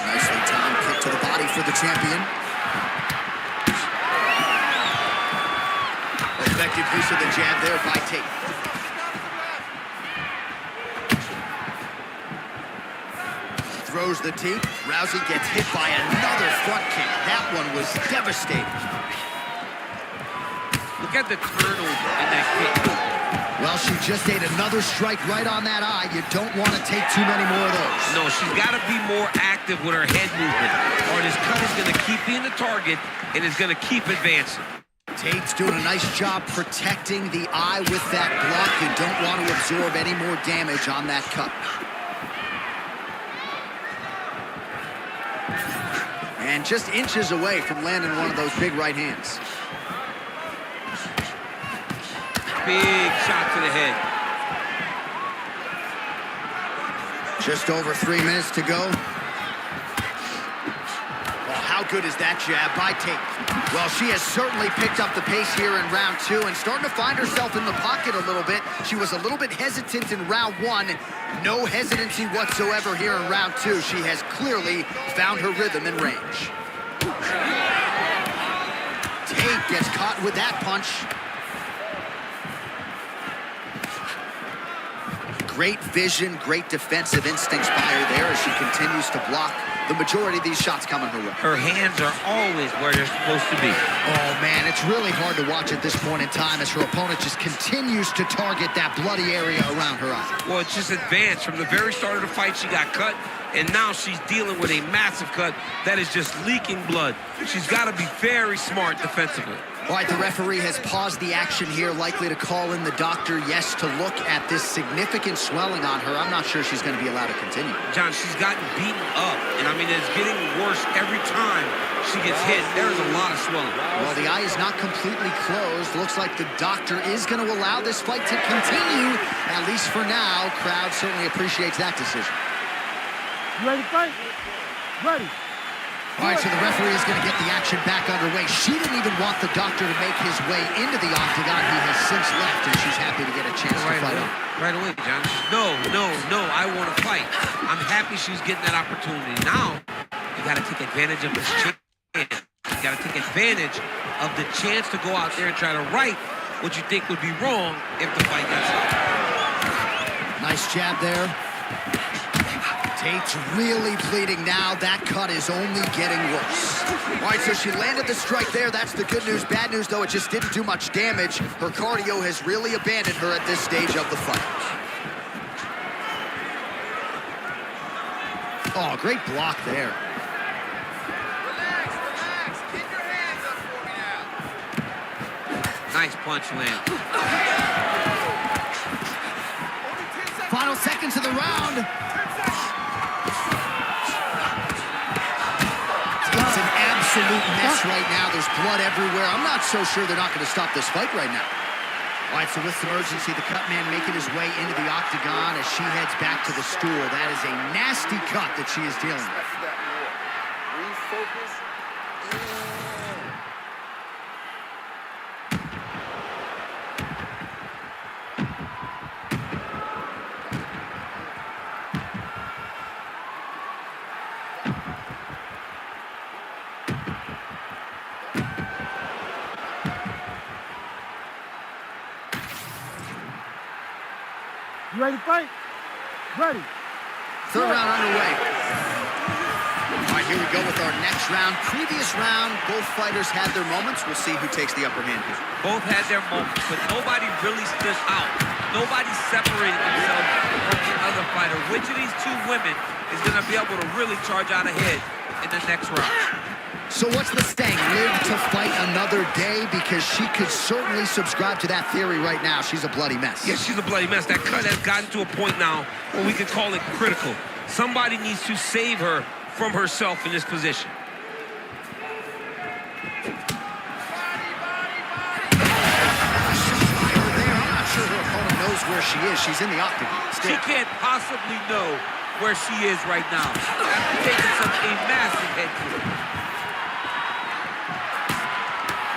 Nicely timed kick to the body for the champion. Effective use of the jab there by Tate. Throws the teep. Rousey gets hit by another front kick. That one was devastating. Look at the turnover in that kick. Well, she just ate another strike right on that eye. You don't want to take too many more of those. No, she's got to be more active with her head movement, or this cut is going to keep being the target and is going to keep advancing. Tate's doing a nice job protecting the eye with that block. You don't want to absorb any more damage on that cut. And just inches away from landing one of those big right hands. Big shot to the head. Just over 3 minutes to go. Well, how How good is that jab by Tate? Well, she has certainly picked up the pace here in round 2 and starting to find herself in the pocket a little bit. She was a little bit hesitant in round 1. No hesitancy whatsoever here in round 2. She has clearly found her rhythm and range. Tate gets caught with that punch. Great vision, great defensive instincts by her there as she continues to block the majority of these shots coming her way. Her hands are always where they're supposed to be. Oh, man, it's really hard to watch at this point in time as her opponent just continues to target that bloody area around her eye. Well, it's just advanced. From the very start of the fight, she got cut, and now she's dealing with a massive cut that is just leaking blood. She's got to be very smart defensively. All right, the referee has paused the action here, likely to call in the doctor, yes, to look at this significant swelling on her. I'm not sure she's going to be allowed to continue. John, she's gotten beaten up, and I mean, it's getting worse every time she gets hit. There's a lot of swelling. Well, the eye is not completely closed. Looks like the doctor is going to allow this fight to continue, at least for now. Crowd certainly appreciates that decision. You ready to fight? Ready. All right, so the referee is going to get the action back underway. She didn't even want the doctor to make his way into the octagon. He has since left, and she's happy to get a chance to fight on. Right away, John. No, I want to fight. I'm happy she's getting that opportunity. Now, you got to take advantage of this chance. You got to take advantage of the chance to go out there and try to right what you think would be wrong if the fight gets out. Nice jab there. Tate's really bleeding now. That cut is only getting worse. All right, so she landed the strike there. That's the good news. Bad news, though, it just didn't do much damage. Her cardio has really abandoned her at this stage of the fight. Oh, great block there. Relax. Keep your hands up for me now. Nice punch land. Final seconds of the round. It's an absolute mess right now. There's blood everywhere. I'm not so sure they're not going to stop this fight right now. All right, so with some urgency, the cut man making his way into the octagon as she heads back to the stool. That is a nasty cut that she is dealing with. Refocus. You ready to fight? Ready. Third round underway. All right, here we go with our next round. Previous round, both fighters had their moments. We'll see who takes the upper hand here. Both had their moments, but nobody really stood out. Nobody separated themselves from the other fighter. Which of these two women is going to be able to really charge out ahead in the next round? So what's the staying? Live to fight another day? Because she could certainly subscribe to that theory right now. She's a bloody mess. Yes, she's a bloody mess. That cut has gotten to a point now where we could call it critical. Somebody needs to save her from herself in this position. I'm not sure her opponent knows where she is. She's in the octagon. She can't possibly know where she is right now. After taking a massive head kick.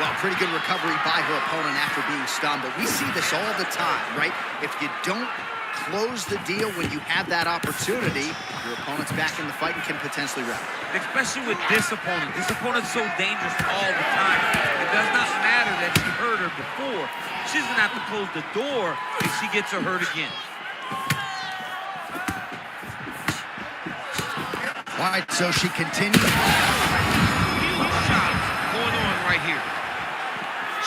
Well, pretty good recovery by her opponent after being stunned, but we see this all the time, right? If you don't close the deal when you have that opportunity, your opponent's back in the fight and can potentially wrap. Especially with this opponent. This opponent's so dangerous all the time. It does not matter that she hurt her before. She's gonna have to close the door if she gets her hurt again. All right, so she continues. Huge shots going on right here.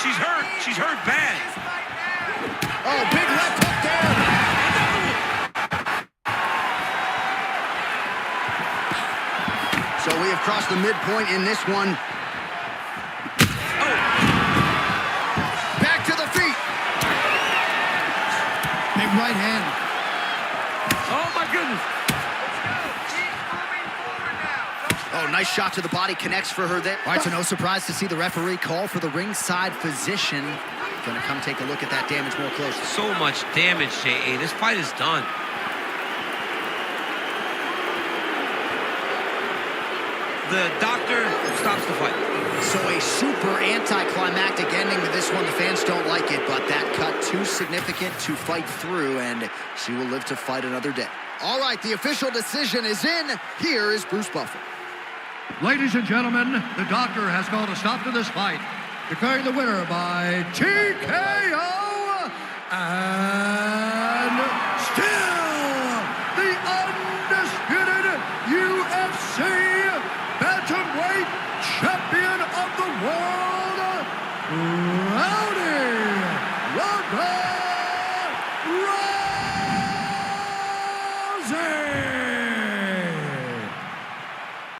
She's hurt. She's hurt bad. Oh, big left hook there. So we have crossed the midpoint in this one. Oh. Back to the feet. Big right hand. Oh, my goodness. Oh, nice shot to the body, connects for her there. All right, so no surprise to see the referee call for the ringside physician. Gonna come take a look at that damage more closely. So much damage, J.A. This fight is done. the doctor stops the fight. So a super anticlimactic ending to this one. The fans don't like it, but that cut too significant to fight through, and she will live to fight another day. All right, the official decision is in. Here is Bruce Buffer. Ladies and gentlemen, the doctor has called a stop to this fight, declaring the winner by TKO, and still the undisputed UFC bantamweight champion of the world, Rowdy Ronda Rousey.